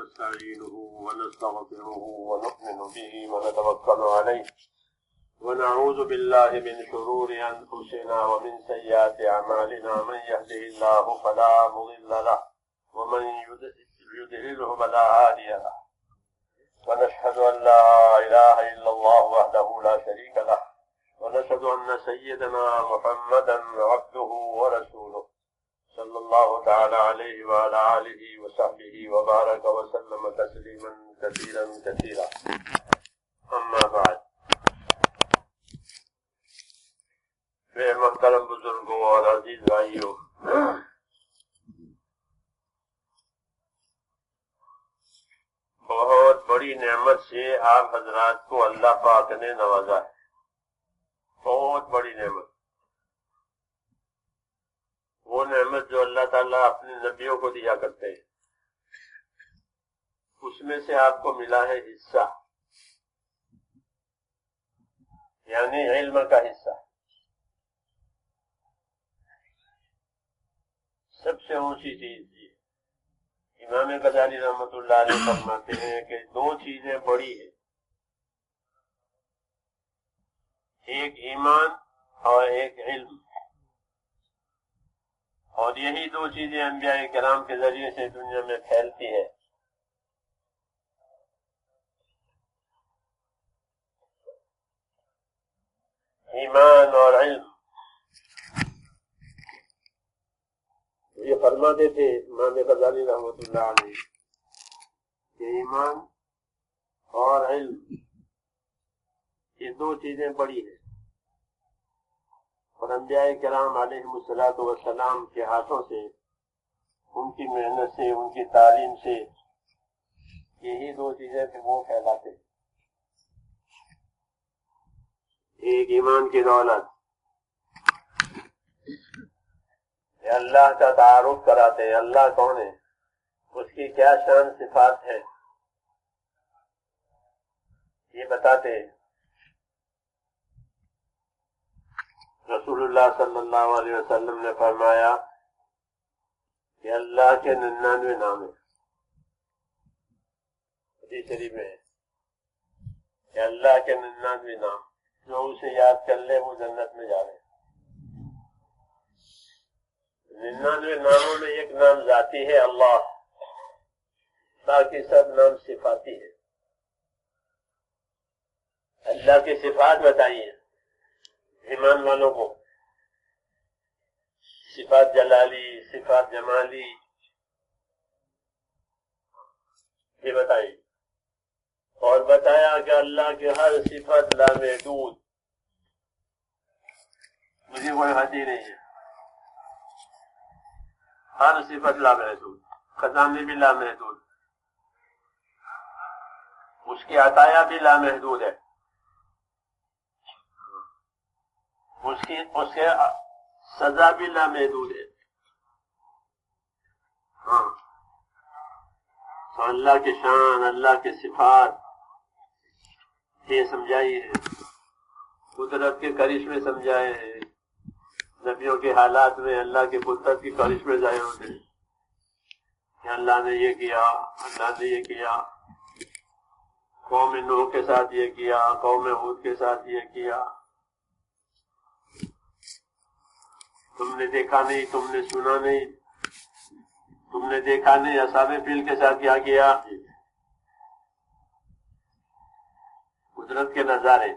ونستعينه ونستغفره ونؤمن به ونتوكل عليه ونعوذ بالله من شرور أنفسنا ومن سيئات أعمالنا من يهده الله فلا مضل له ومن يضلله فلا هادي له ونشهد أن لا إله إلا الله وحده لا شريك له ونشهد أن سيدنا محمدا عبده ورسوله صلى الله تعالى عليه وعلى آله وصحبه وبارك وسلم تسليما كثيرا كثيرا أما بعد بے محترم بزرگوں اور عزیز بھائیوں، بہت بڑی نعمت سے آپ حضرات کو اللہ پاک نے نوازا ہے، بہت بڑی نعمت۔ وہ نعمت جو اللہ تعالیٰ اپنے نبیوں کو دیا کرتے ہیں، اس میں سے آپ کو ملا ہے حصہ، یعنی علم کا حصہ۔ سب سے اونچی چیز یہ امام غزالی رحمۃ اللہ علیہ فرماتے ہیں کہ دو چیزیں بڑی ہیں، ایک ایمان اور ایک علم، اور یہی دو چیزیں انبیاء کرام کے ذریعے سے دنیا میں پھیلتی ہے۔ ایمان اور علم، یہ فرماتے تھے امام غزالی رحمۃ اللہ علیہ کہ ایمان اور علم یہ دو چیزیں بڑی ہیں، اور انبیاء کرام علیہ الصلوۃ والسلام کے ہاتھوں سے، ان کی محنت سے، ان کی تعلیم سے یہی دو چیزیں پھر وہ پھیلاتے۔ ایک ایمان کی دولت، اللہ کا تعارف کراتے ہیں، اللہ کون ہے، اس کی کیا شان صفات ہے، یہ بتاتے ہیں۔ رسول اللہ صلی اللہ علیہ وسلم نے فرمایا کہ اللہ کے 99 نام ہیں، حدیث شریف میں ہے کہ اللہ کے 99 نام، جو اسے یاد کر لے وہ جنت میں جاوے۔ 99 ناموں میں ایک نام ذاتی ہے اللہ، باقی سب نام صفاتی ہے۔ اللہ کی صفات بتائیے ایمان والوں کو، صفات جلالی، صفات جمالی، یہ بتائیے، اور بتایا کہ اللہ کی ہر صفت لامحدود، مجھے کوئی حد ہی نہیں ہے، ہر صفت لامحدود، خزانے بھی لامحدود، اس کی عطایا بھی لامحدود ہے، اس کے سزا بھی لامحدود ہے۔ ہاں، تو اللہ کی شان، اللہ کی صفات یہ سمجھائی ہے، قدرت کے کرشمے سمجھائے ہیں، نبیوں کے حالات میں اللہ کے قدرت کی کرشمے ظاہر ہوتے ہیں کہ اللہ نے یہ کیا، اللہ نے یہ کیا، قوم نوح کے ساتھ یہ کیا، قوم ہود کے ساتھ یہ کیا، تم نے دیکھا نہیں، تم نے سنا نہیں، تم نے دیکھا نہیں اصحاب فیل کے ساتھ کیا کیا۔ قدرت کے نظارے،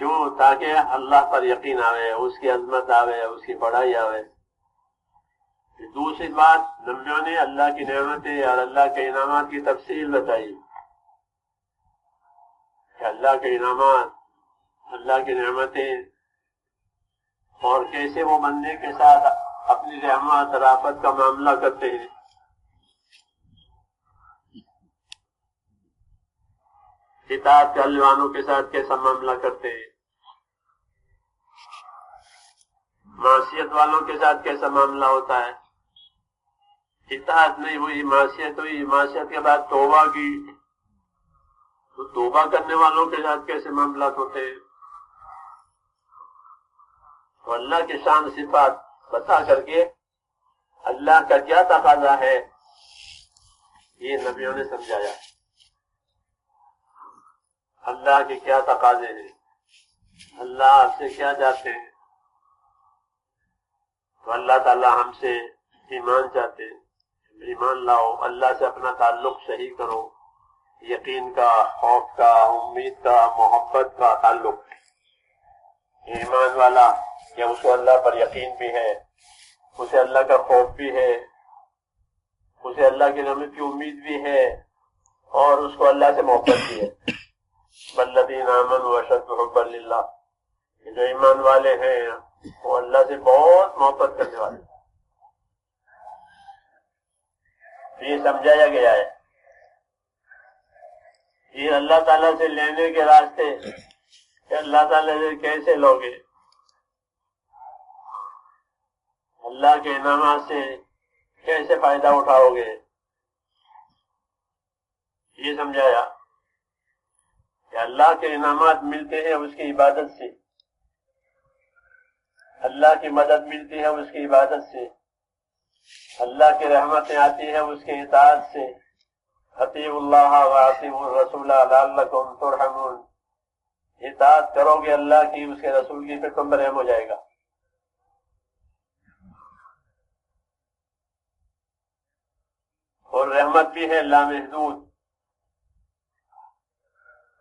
کیوں؟ تاکہ اللہ پر یقین آوے، اس کی عظمت آوے، اس کی بڑائی آوے۔ دوسری بات، نبیوں نے اللہ کی نعمتیں اور اللہ کے انعامات کی تفصیل بتائی کہ اللہ کے انعامات، اللہ کی نعمتیں، اور کیسے وہ بندے کے ساتھ اپنی رحمت رافت کا معاملہ کرتے ہیں۔ اطاعت کرنے والوں کے ساتھ کیسا معاملہ کرتے ہیں، معصیت والوں کے ساتھ کیسا معاملہ ہوتا ہے۔ اطاعت نہیں ہوئی، معصیت ہوئی، معصیت کے بعد توبہ کی تو توبہ کرنے والوں کے ساتھ کیسے معاملات ہوتے ہیں۔ تو اللہ کی شان صفات بتا کر کے اللہ اللہ کا کیا تقاضا ہے، یہ نبیوں نے سمجھایا۔ اللہ کے کیا تقاضے ہیں، اللہ آپ سے کیا چاہتے ہیں۔ تو اللہ تعالی ہم سے ایمان چاہتے ہیں، ایمان لاؤ، اللہ سے اپنا تعلق صحیح کرو، یقین کا، خوف کا، امید کا، محبت کا تعلق۔ ایمان والا کہ اس کو اللہ پر یقین بھی ہے، اسے اللہ کا خوف بھی ہے، اسے اللہ کی رحمت کی امید بھی ہے، اور اس کو اللہ سے محبت بھی ہے۔ والذین آمنوا اشد حبا للہ، جو ایمان والے ہیں وہ اللہ سے بہت محبت کرنے والے ہیں۔ یہ سمجھایا گیا ہے۔ یہ اللہ تعالیٰ سے لینے کے راستے کہ اللہ تعالیٰ سے کیسے لوگے، اللہ کے انعامات سے کیسے فائدہ اٹھاؤ گے، یہ سمجھایا کہ اللہ کے انعامات ملتے ہیں اس کی عبادت سے، اللہ کی مدد ملتی ہے اس کی عبادت سے، اللہ کی رحمتیں آتی ہیں اس کے اطاعت سے۔ اطیعوا اللہ واطیعوا الرسول لعلکم ترحمون، اطاعت کرو گے اللہ کی، اس کے رسول کی، پھر تم پر رحم ہو جائے گا۔ اور رحمت بھی ہے لامحدود۔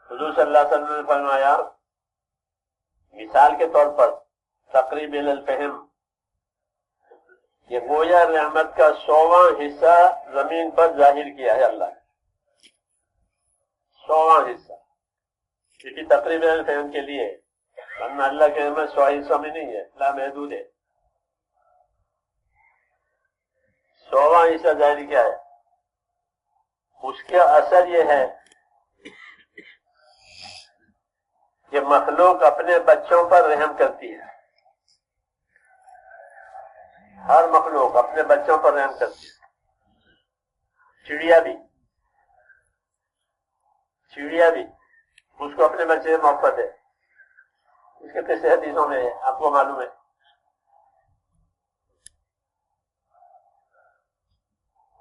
حضور صلی اللہ علیہ وسلم نے فرمایا مثال کے طور پر تقریب الفہم، یہ گویا رحمت کا 100واں حصہ زمین پر ظاہر کیا ہے اللہ نے، 100واں حصہ، کیونکہ تقریب الفہم کے لیے ورنہ اللہ کے رحمت 100 حصوں میں نہیں ہے، لامحدود ہے۔ 100واں حصہ ظاہر کیا ہے، اس کا اثر یہ ہے کہ مخلوق اپنے بچوں پر رحم کرتی ہے، ہر مخلوق اپنے بچوں پر رحم کرتی ہے، چڑیا بھی اس کو اپنے بچے سے محبت ہے، اس کے قصے حدیثوں میں آپ کو معلوم ہے۔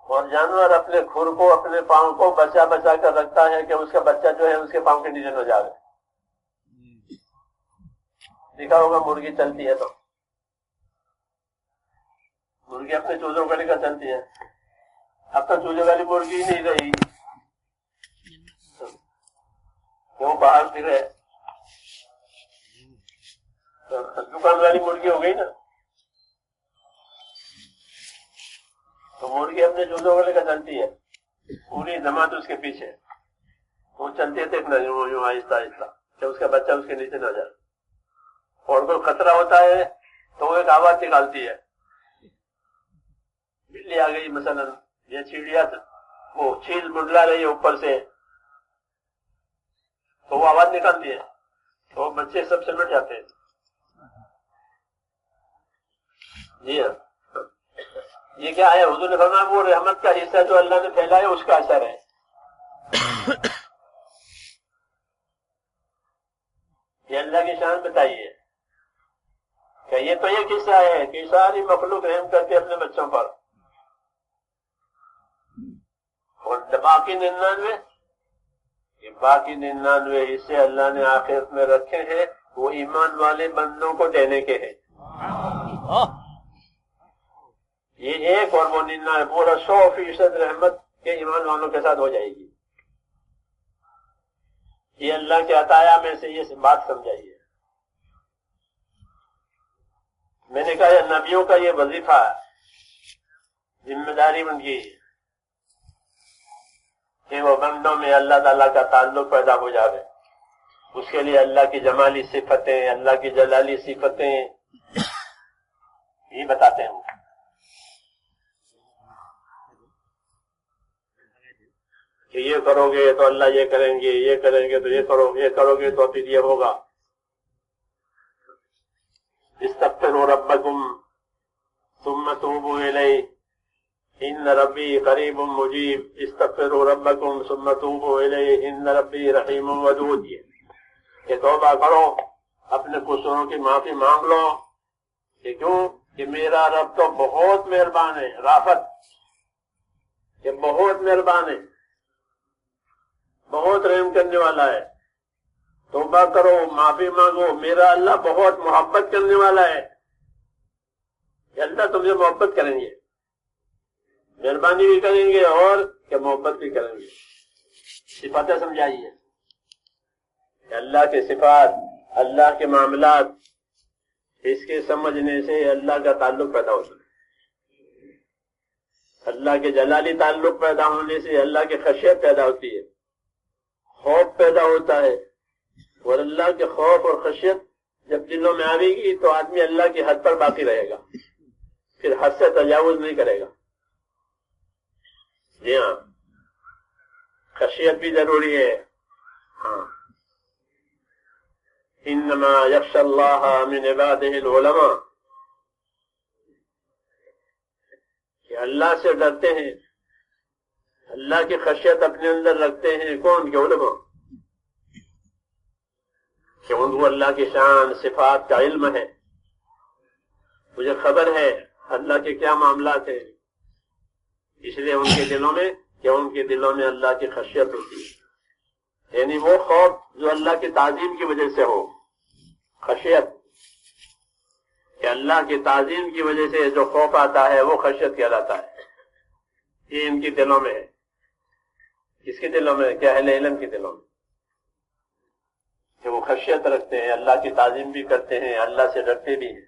اور جانور اپنے کھر کو، اپنے پاؤں کو بچا بچا کر رکھتا ہے کہ اس کا بچہ جو ہے اس کے پاؤں کے نیچے نہ جائے۔ دیکھا ہوگا مرغی چلتی ہے تو مرغی اپنے چوزوں کو لے کر چلتی ہے، اب تو چوزے والی مرغی ہی نہیں رہی، وہ باہر پھرے، دکان والی مرغی ہو گئی نا۔ تو مرغی اپنے چوزوں کو لے کر چلتی ہے، پوری جماعت اس کے پیچھے، وہ چلتے تھے یوں آہستہ آہستہ کہ اس کا بچہ اس کے نیچے نہ جائے، اور کوئی خطرہ ہوتا ہے تو وہ ایک آواز نکالتی ہے، بلی آ گئی مثلا، یہ چڑیا وہ چیل منڈلا رہی ہے اوپر سے، تو وہ آواز نکالتی ہے تو بچے سب سمٹ جاتے ہیں۔ جی ہاں، یہ کیا ہے، حضور نے فرمایا وہ رحمت کا حصہ جو اللہ نے پھیلایا اس کا اثر ہے۔ یہ اللہ کی شان بتائیے کہ یہ تو ایک حصہ ہے کہ ساری مخلوق رحم کرتے اپنے بچوں پر، اور باقی 99 حصے اللہ نے آخرت میں رکھے ہیں، وہ ایمان والے بندوں کو دینے کے ہیں۔ یہ ایک اور وہ 99 پورا 100% رحمت کے ایمان والوں کے ساتھ ہو جائے گی۔ یہ اللہ کے عطایا میں سے یہ بات سمجھائیے۔ میں نے کہا یہ نبیوں کا یہ وظیفہ ہے، ذمہ داری ان کی کہ وہ بندوں میں اللہ تعالیٰ کا تعلق پیدا ہو جائے، اس کے لیے اللہ کی جمالی صفتیں، اللہ کی جلالی صفتیں یہ بتاتے ہیں۔ کہ یہ کرو گے تو اللہ یہ کریں گے، یہ کریں گے تو یہ کرو گے تو پھر یہ ہوگا۔ استغفروا ربکم ثم توبوا الیہ ان ربی قریب مجیب، استغفروا ربکم ثم توبوا الیہ ان ربی رحیم ودود۔ کہ توبہ کرو، اپنے قصوروں کی معافی مانگ لو، کہ کیوں کہ میرا رب تو بہت مہربان ہے، رافت کہ بہت مہربان ہے، بہت رحم کرنے والا ہے، توبہ کرو، معافی مانگو، میرا اللہ بہت محبت کرنے والا ہے، کہ اللہ تم سے محبت کریں گے، مہربانی بھی کریں گے اور کہ محبت بھی کریں گے۔ صفاتیں سمجھائیے کہ اللہ کے صفات، اللہ کے معاملات، اس کے سمجھنے سے اللہ کا تعلق پیدا ہوتا ہے، اللہ کے جلالی تعلق پیدا ہونے سے اللہ کی خشیت پیدا ہوتی ہے، خوف پیدا ہوتا ہے، اور اللہ کے خوف اور خشیت جب دلوں میں آئے گی تو آدمی اللہ کی حد پر باقی رہے گا، پھر حد سے تجاوز نہیں کرے گا۔ جی ہاں، خشیت بھی ضروری ہے۔ ہاں، انما یخشی اللہ من عبادہ العلماء، کہ اللہ سے ڈرتے ہیں، اللہ کی خشیت اپنے اندر رکھتے ہیں کون؟ کے علماء، کہ ان کو اللہ کی شان صفات کا علم ہے، مجھے خبر ہے اللہ کے کیا معاملات ہیں، اس لیے ان کے دلوں میں کہ ان کے دلوں میں اللہ کی خشیت ہوتی ہے، یعنی وہ خوف جو اللہ کی تعظیم کی وجہ سے ہو، خشیت کہ اللہ کی تعظیم کی وجہ سے جو خوف آتا ہے وہ خشیت کہلاتا ہے، یہ ان کے دلوں میں ہے۔ کس کے دلوں میں؟ کہ اہل علم کے دلوں میں، کہ وہ خشیت رکھتے ہیں، اللہ کی تعظیم بھی کرتے ہیں، اللہ سے ڈرتے بھی ہیں۔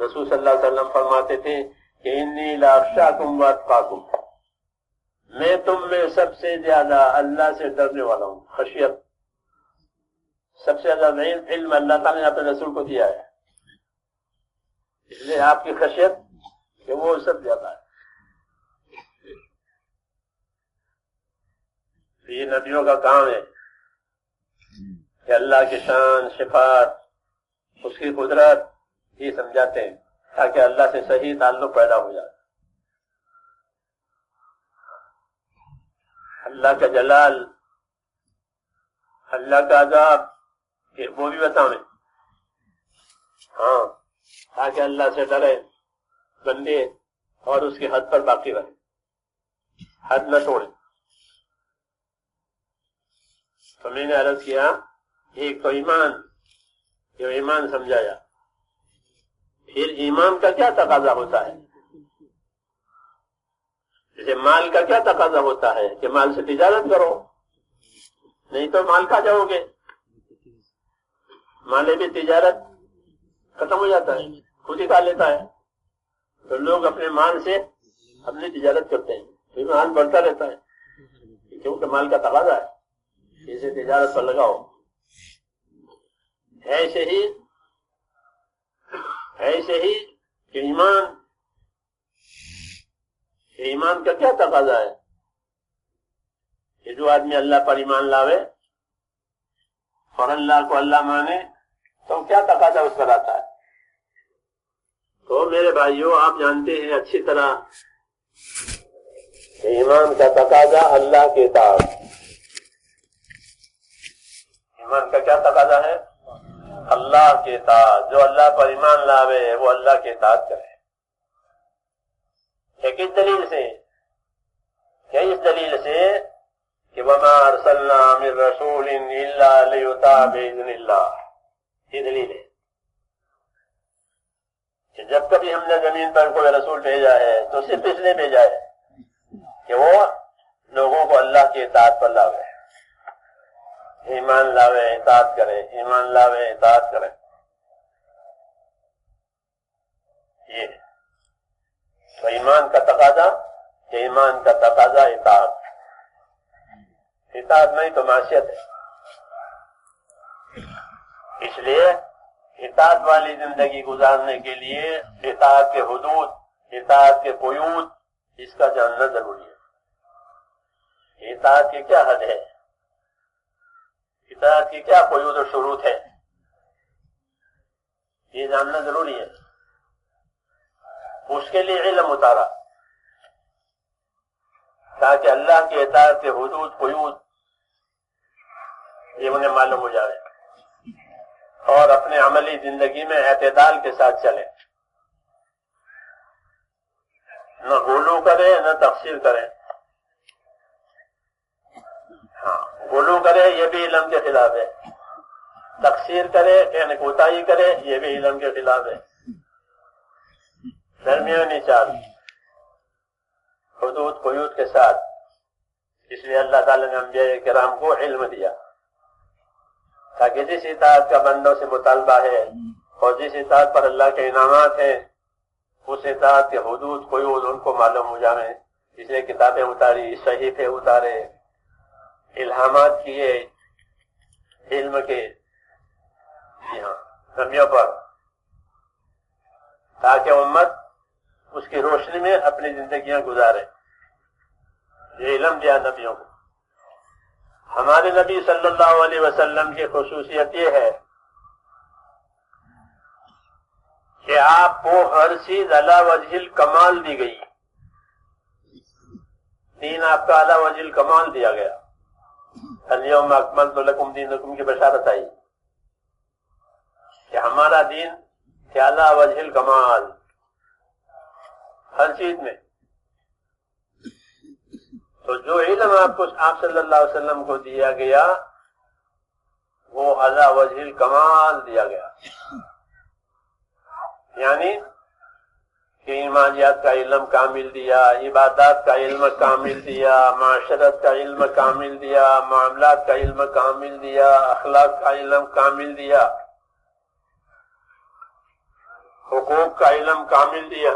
رسول صلی اللہ علیہ وسلم فرماتے تھے کہ انی لاخشاکم واتقاکم، میں تم میں سب سے زیادہ اللہ سے ڈرنے والا ہوں۔ خشیت سب سے زیادہ علم اللہ تعالیٰ نے اپنے رسول کو دیا ہے، اس لیے آپ کی خشیت کہ وہ سب زیادہ ہے۔ یہ نبیوں کا کام ہے کہ اللہ کی شان، صفات، اس کی قدرت یہ سمجھاتے ہیں تاکہ اللہ سے صحیح تعلق پیدا ہو جائے۔ اللہ کا جلال، اللہ کا عذاب کہ وہ بھی بتاؤں، ہاں، تاکہ اللہ سے ڈرے بندے اور اس کی حد پر باقی رہے، حد نہ توڑے۔ تو میں نے عرض کیا ایک تو ایمان، یہ ایمان سمجھایا، پھر ایمان کا کیا تقاضا ہوتا ہے، جیسے مال کا کیا تقاضا ہوتا ہے کہ مال سے تجارت کرو، نہیں تو مال کھا جاؤ گے، مال بھی تجارت ختم ہو جاتا ہے، خود ہی کھا لیتا ہے، تو لوگ اپنے مال سے اپنی تجارت کرتے ہیں، پھر مال بڑھتا رہتا ہے کیونکہ مال کا تقاضا ہے، اسے تجارت پر لگاؤ۔ ایسے ہی کہ ایمان کا کیا تقاضا ہے کہ جو آدمی اللہ پر ایمان لاوے اور اللہ کو اللہ مانے تو کیا تقاضا اس پر آتا ہے؟ تو میرے بھائیوں، آپ جانتے ہیں اچھی طرح کہ ایمان کا تقاضا اللہ کے اطاعت، ایمان کا کیا تقاضا ہے؟ اللہ کے اطاعت، جو اللہ پر ایمان لاوے وہ اللہ کے اطاعت کرے۔ کس دلیل سے؟ اس دلیل سے کہ وَمَا أَرْسَلْنَا مِن رَّسُولٍ إِلَّا لِيُطَاعَ بِإِذْنِ اللَّهِ، یہ دلیل ہے کہ جب کبھی ہم نے زمین پر کوئی رسول بھیجا ہے تو صرف اس لیے بھیجا ہے کہ وہ لوگوں کو اللہ کی اطاعت پر لاوے، ایمان لاوے، اطاعت کرے، ایمان لاوے، اطاعت کرے۔ یہ تو ایمان کا تقاضا، کہ ایمان کا تقاضا اطاعت، اطاعت نہیں تو معصیت ہے۔ اس لیے اطاعت والی زندگی گزارنے کے لیے اطاعت کے حدود، اطاعت کے قیود، اس کا جاننا ضروری ہے۔ اطاعت کی کیا حد ہے، اطاعت کی کیا قیود و شروط ہے، یہ جاننا ضروری ہے۔ اس کے لیے علم اتارا تاکہ اللہ کے اطاعت کے حدود، قیود یہ انہیں معلوم ہو جائے اور اپنے عملی زندگی میں اعتدال کے ساتھ چلے۔ نہ غلو کرے نہ تقصیر کرے. ہاں، غلو کرے یہ بھی علم کے خلاف ہے، تقصیر کرے یعنی کوتاہی کرے یہ بھی علم کے خلاف ہے. درمیانی چال حدود قیود کے ساتھ. اس لیے اللہ تعالیٰ نے انبیاء کرام کو علم دیا تاکہ جس اطاعت کا بندوں سے مطالبہ ہے اور جس اطاعت پر اللہ کے انعامات ہیں اس اطاعت کے حدود قیود ان کو معلوم ہو جائیں. اس لیے کتابیں اتاری، صحیفے اتارے، الہامات کیے علم کے نبیوں پر، تاکہ امت اس کی روشنی میں اپنی زندگیاں گزارے. یہ علم دیا نبیوں کو. ہمارے نبی صلی اللہ علیہ وسلم کی خصوصیت یہ ہے کہ آپ کو ہر چیز علی وجہ الکمال دی گئی. دین آپ کا علی وجہ الکمال دیا گیا. الیوم اکملت لکم دینکم کی بشارت آئی کہ ہمارا دین کہ علی وجہ الکمال ہر چیز میں. تو جو علم آپ صلی اللہ علیہ وسلم کو دیا گیا وہ علی وجہ الکمال دیا گیا. یعنی کہ ایمانیات کا علم کامل دیا، عبادات کا علم کامل دیا، معاشرت کا علم کامل دیا، معاملات کا علم کامل دیا، اخلاق کا علم کامل دیا، حقوق کا علم کامل دیا.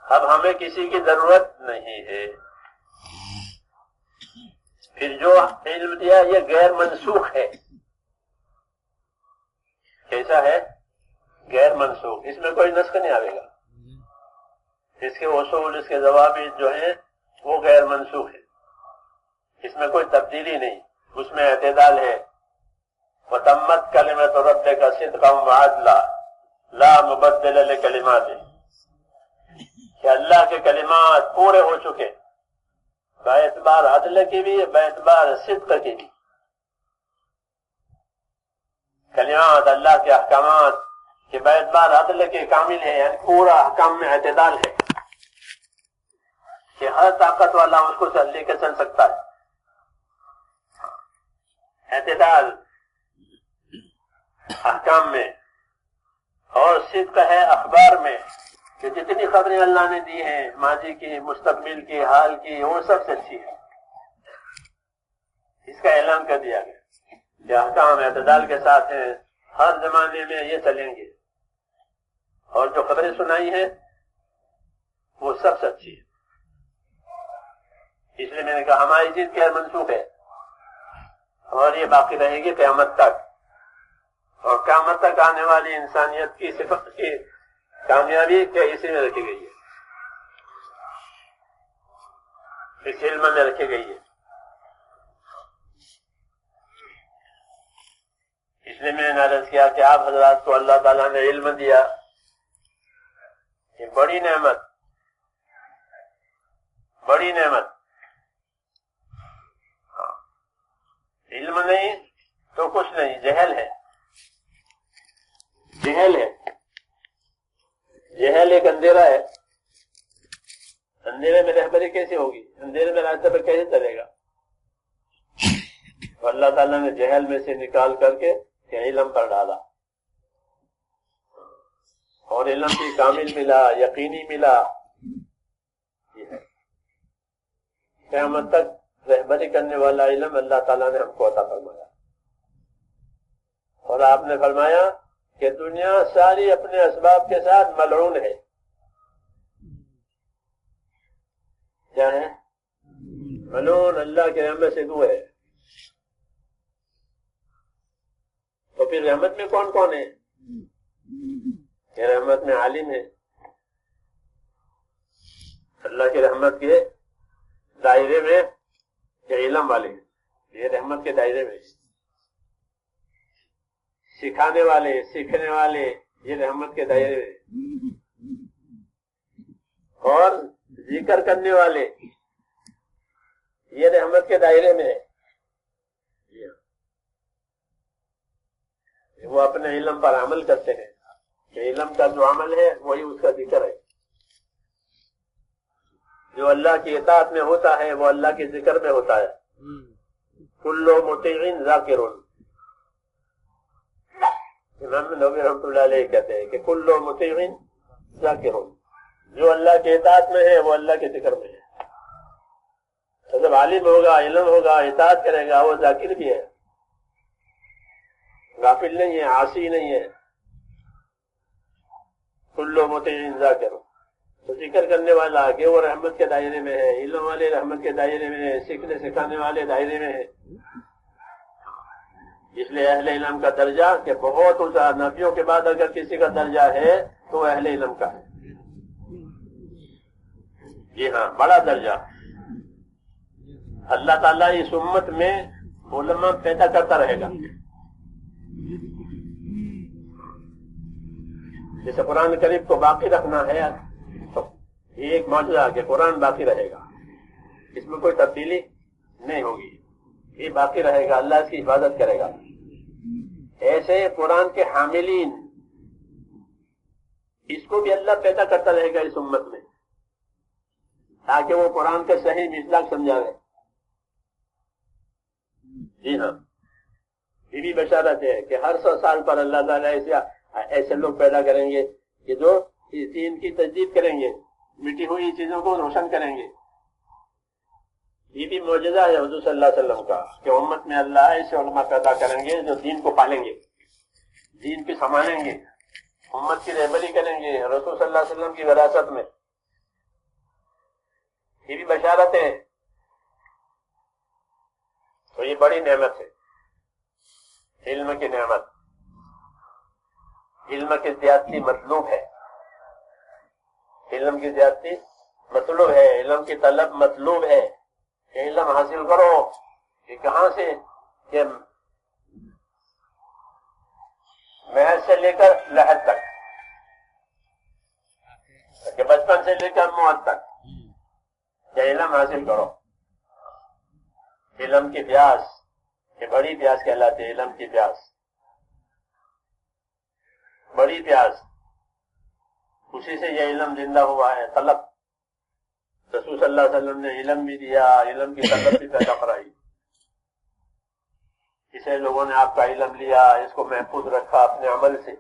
اب ہمیں کسی کی ضرورت نہیں ہے. پھر جو علم دیا یہ غیر منسوخ ہے. کیسا ہے؟ غیر منسوخ. اس میں کوئی نسخ نہیں آئے گا. اس کے اصول، اس کے ضوابط جو ہیں وہ غیر منسوخ ہے. اس میں کوئی تبدیلی نہیں. اس میں اعتدال ہے. وَتَمَّتْ كَلِمَةُ رَبِّكَ صِدْقًا وَعَدْلًا لَا مُبَدِّلَ لِكَلِمَاتِهِ. کہ اللہ کے کلمات پورے ہو چکے، باعتبار عدل کی بھی باعتبار صدق کی بھی. کلمات اللہ کے احکامات کہ باعتبار عدل کے کامل ہے، یعنی پورا احکام میں اعتدال ہے کہ ہر طاقت والا اس کو لے کے چل سکتا ہے. اعتدال احکام میں. اور صدق ہے اخبار میں کہ جتنی خبریں اللہ نے دی ہیں ماضی کی، مستقبل کی، حال کی، وہ سب سے اچھی ہے. اس کا اعلان کر دیا گیا کہ احکام اعتدال کے ساتھ ہیں، ہر زمانے میں یہ چلیں گے، اور جو خبریں سنائی ہیں وہ سب سے اچھی ہے. اس لیے میں نے کہا ہماری چیز غیر منسوخ ہے اور یہ باقی رہے گی قیامت تک. اور قیامت تک آنے والی انسانیت کی صفت کی کامیابی کیا اسی میں رکھی گئی ہے، اس علم میں رکھی گئی ہے. اس لیے میں نے عرض کیا کہ آپ حضرات کو اللہ تعالیٰ نے علم دیا، یہ بڑی نعمت، بڑی نعمت. علم نہیں تو کچھ نہیں، جہل ہے. جہل ہے. جہل ایک اندھیرا ہے. اندھیرے میں رہبری کیسے ہوگی؟ اندھیرے میں راستہ پر کیسے چلے گا؟ تو اللہ تعالیٰ نے جہل میں سے نکال کر کے علم پر ڈالا، اور علم بھی کامل ملا، یقینی ملا. قیامت تک رہبری کرنے والا علم اللہ تعالیٰ نے ہم کو عطا فرمایا. اور آپ نے فرمایا کہ دنیا ساری اپنے اسباب کے ساتھ ملعون ہے. کیا ہے؟ ملعون، اللہ کے رحمت سے دور ہے. تو پھر رحمت میں کون کون ہے؟ کہ رحمت میں عالم ہے، اللہ کی رحمت کے دائرے میں یہ علم والے ہیں، یہ رحمت کے دائرے میں. سکھانے والے، سیکھنے والے، یہ رحمت کے دائرے میں. اور ذکر کرنے والے یہ رحمت کے دائرے میں. وہ اپنے علم پر عمل کرتے ہیں، کہ علم کا جو عمل ہے وہی اس کا ذکر ہے. جو اللہ کی اطاعت میں ہوتا ہے وہ اللہ کے ذکر میں ہوتا ہے. کل مطیع ذاکر. امام نووی رحمۃ اللہ علیہ کہتے ہیں کہ کل مطیع ذاکر. جو اللہ کے اطاعت میں ہے وہ اللہ کے ذکر میں ہے. جب عالم ہوگا، علم ہوگا، اطاعت کرے گا، وہ ذاکر بھی ہے، غافل نہیں ہے، عاصی نہیں ہے. کل مطیع ذاکر. تو ذکر کرنے والا کہ وہ رحمت کے دائرے میں ہے، علم والے رحمت کے دائرے میں ہے، سیکھنے سکھانے والے دائرے میں ہے. اس لیے اہل علم کا درجہ کہ بہت اونچا، نبیوں کے بعد اگر کسی کا درجہ ہے تو وہ اہل علم کا ہے. جی ہاں، بڑا درجہ. اللہ تعالیٰ اس امت میں علماء پیدا کرتا رہے گا. جیسے قرآن کریم کو باقی رکھنا ہے تو یہ ایک معجزہ کہ قرآن باقی رہے گا، اس میں کوئی تبدیلی نہیں ہوگی، یہ باقی رہے گا، اللہ اس کی حفاظت کرے گا. ایسے قرآن کے حاملین، اس کو بھی اللہ پیدا کرتا رہے گا اس امت میں، تاکہ وہ قرآن کے صحیح مصداق سمجھائے. جی ہاں، یہ بھی بشارت ہے کہ ہر 100 سال پر اللہ تعالیٰ ایسے لوگ پیدا کریں گے کہ جو اس دین کی تجدید کریں گے، مٹی ہوئی چیزوں کو روشن کریں گے. یہ بھی معجزہ ہے حضور صلی اللہ علیہ وسلم کا کہ امت میں اللہ ایسے علماء پیدا کریں گے جو دین کو پالیں گے، دین کی سنبھالیں گے، امت کی رہبری کریں گے رسول صلی اللہ علیہ وسلم کی وراثت میں. یہ بھی بشارت ہے. تو یہ بڑی نعمت ہے، علم کی نعمت. علم کی زیادتی مطلوب ہے، علم کی زیادتی مطلوب ہے، علم کی طلب مطلوب ہے کہ علم حاصل کرو. کہ کہاں سے؟ کہ محض سے لے کر لحد تک، کہ بچپن سے لے کر موت تک کہ علم حاصل کرو. علم کی پیاس، کہ بڑی پیاس کہلاتے ہیں. علم کی پیاس، بڑی پیاس، اسی سے یہ علم زندہ ہوا ہے. طلب، رسول صلی اللہ علیہ وسلم نے علم بھی دیا، علم کی طلب بھی پیدا کرائی. اسے لوگوں نے آپ کا علم لیا، اس کو محفوظ رکھا اپنے عمل سے،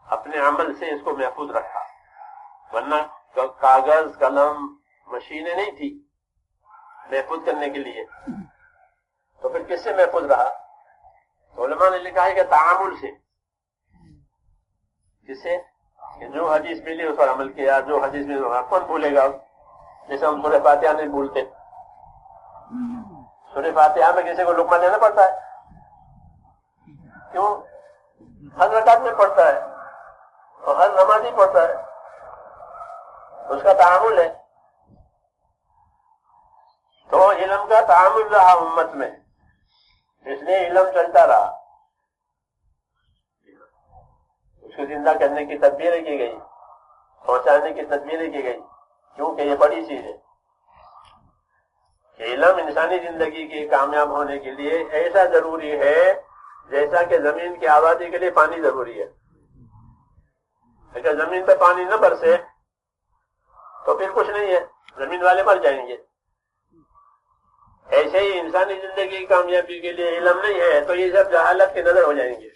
اپنے عمل سے اس کو محفوظ رکھا. ورنہ کاغذ، قلم، مشینیں نہیں تھی محفوظ کرنے کے لیے، تو پھر کس سے محفوظ رہا؟ تو علماء نے لکھا ہے کہ تعامل سے. جس سے کہ جو حدیث ملی اس پر عمل کیا، جو حدیث میں کون بھولے گا؟ جیسے ہم سورہ فاتحہ نہیں بھولتے. سورہ فاتحہ میں کسی کو لقمہ دینا پڑتا ہے، کیوں؟ ہر رکعت میں پڑھتا ہے اور ہر نمازی پڑھتا ہے، اس کا تعامل ہے. تو علم کا تعامل رہا امت میں، اس لیے علم چلتا رہا. اس کو زندہ کرنے کی تدبیریں کی گئی، پہنچانے کی تدبیریں کی گئی، کیونکہ یہ بڑی چیز ہے. کہ علم انسانی زندگی کی کامیاب ہونے کے لیے ایسا ضروری ہے جیسا کہ زمین کی آبادی کے لیے پانی ضروری ہے. اگر زمین پہ پانی نہ برسے تو پھر کچھ نہیں ہے، زمین والے مر جائیں گے. ایسے ہی انسانی زندگی کی کامیابی کے لیے علم نہیں ہے تو یہ سب جہالت کی نظر ہو جائیں گے.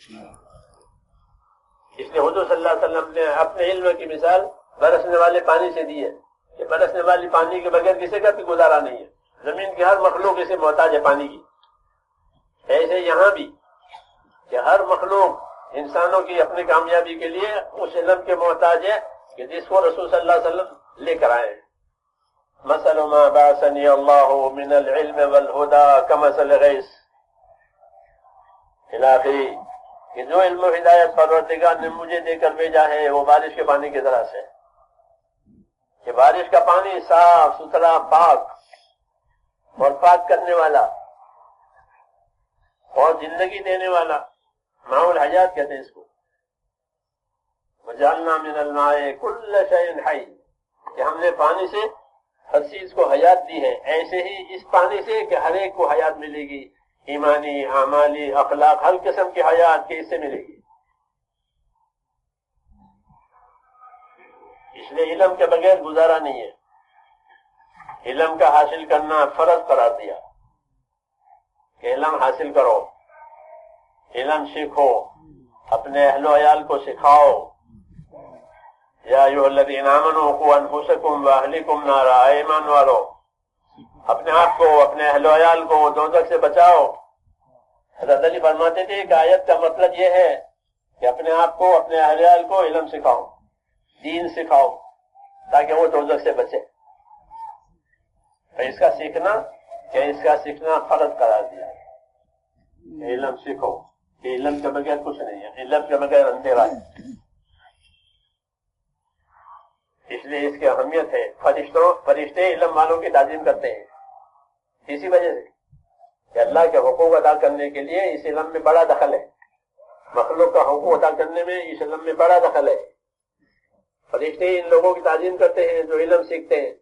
اس لیے حضور صلی اللہ علیہ وسلم نے اپنے علم کی مثال برسنے والے پانی سے دی ہے کہ برسنے والی پانی کے بغیر کسی کا بھی گزارا نہیں ہے. زمین کی ہر مخلوق اسے محتاج ہے پانی کی. ایسے یہاں بھی کہ ہر مخلوق انسانوں کی اپنی کامیابی کے لیے اس علم کے محتاج ہے کہ جس کو رسول صلی اللہ علیہ وسلم لے کر آئے ہیں. مثل ما بعثني الله من العلم والهدى كمثل غيث الى کہ جو علم و ہدایت پروردگار نے مجھے دے کر بھیجا ہے وہ بارش کے پانی کی طرح سے، کہ بارش کا پانی صاف ستھرا، پاک اور پاک کرنے والا اور زندگی دینے والا، ماء الحیات کہتے ہیں اس کو. وجعلنا من الماء كل شيء حي، کہ ہم نے پانی سے ہر چیز کو حیات دی ہے. ایسے ہی اس پانی سے کہ ہر ایک کو حیات ملے گی، ایمانی، اعمالی، اخلاق، ہر قسم کی حیات کی اس سے ملے گی. اس لیے علم کے بغیر گزارا نہیں ہے. علم کا حاصل کرنا فرض قرار دیا کہ علم حاصل کرو، علم سیکھو، اپنے اہل و عیال کو سکھاؤ. یا ایھا الذین آمنوا قوا انفسکم واہلکم نارا، اے ایمان والو اپنے آپ کو، اپنے اہل و عیال کو دوزخ سے بچاؤ. حضرت علی فرماتے تھے کہ آیت کا مطلب یہ ہے کہ اپنے آپ کو، اپنے اہل و عیال کو علم سکھاؤ، دین سکھاؤ تاکہ وہ دوزخ سے بچے. تو اس کا سیکھنا فرض قرار دیا کہ علم سیکھو، کہ علم کے بغیر کچھ نہیں ہے، علم کے بغیر اندھیرا ہے. اس لیے اس کی اہمیت ہے. فرشتے علم والوں کی تعظیم کرتے ہیں اسی وجہ سے کہ اللہ کے حقوق ادا کرنے کے لیے اس علم میں بڑا دخل ہے. مخلوق کا حقوق ادا کرنے میں اس علم میں بڑا دخل ہے. فرشتے ان لوگوں کی تعظیم کرتے ہیں جو علم سیکھتے ہیں،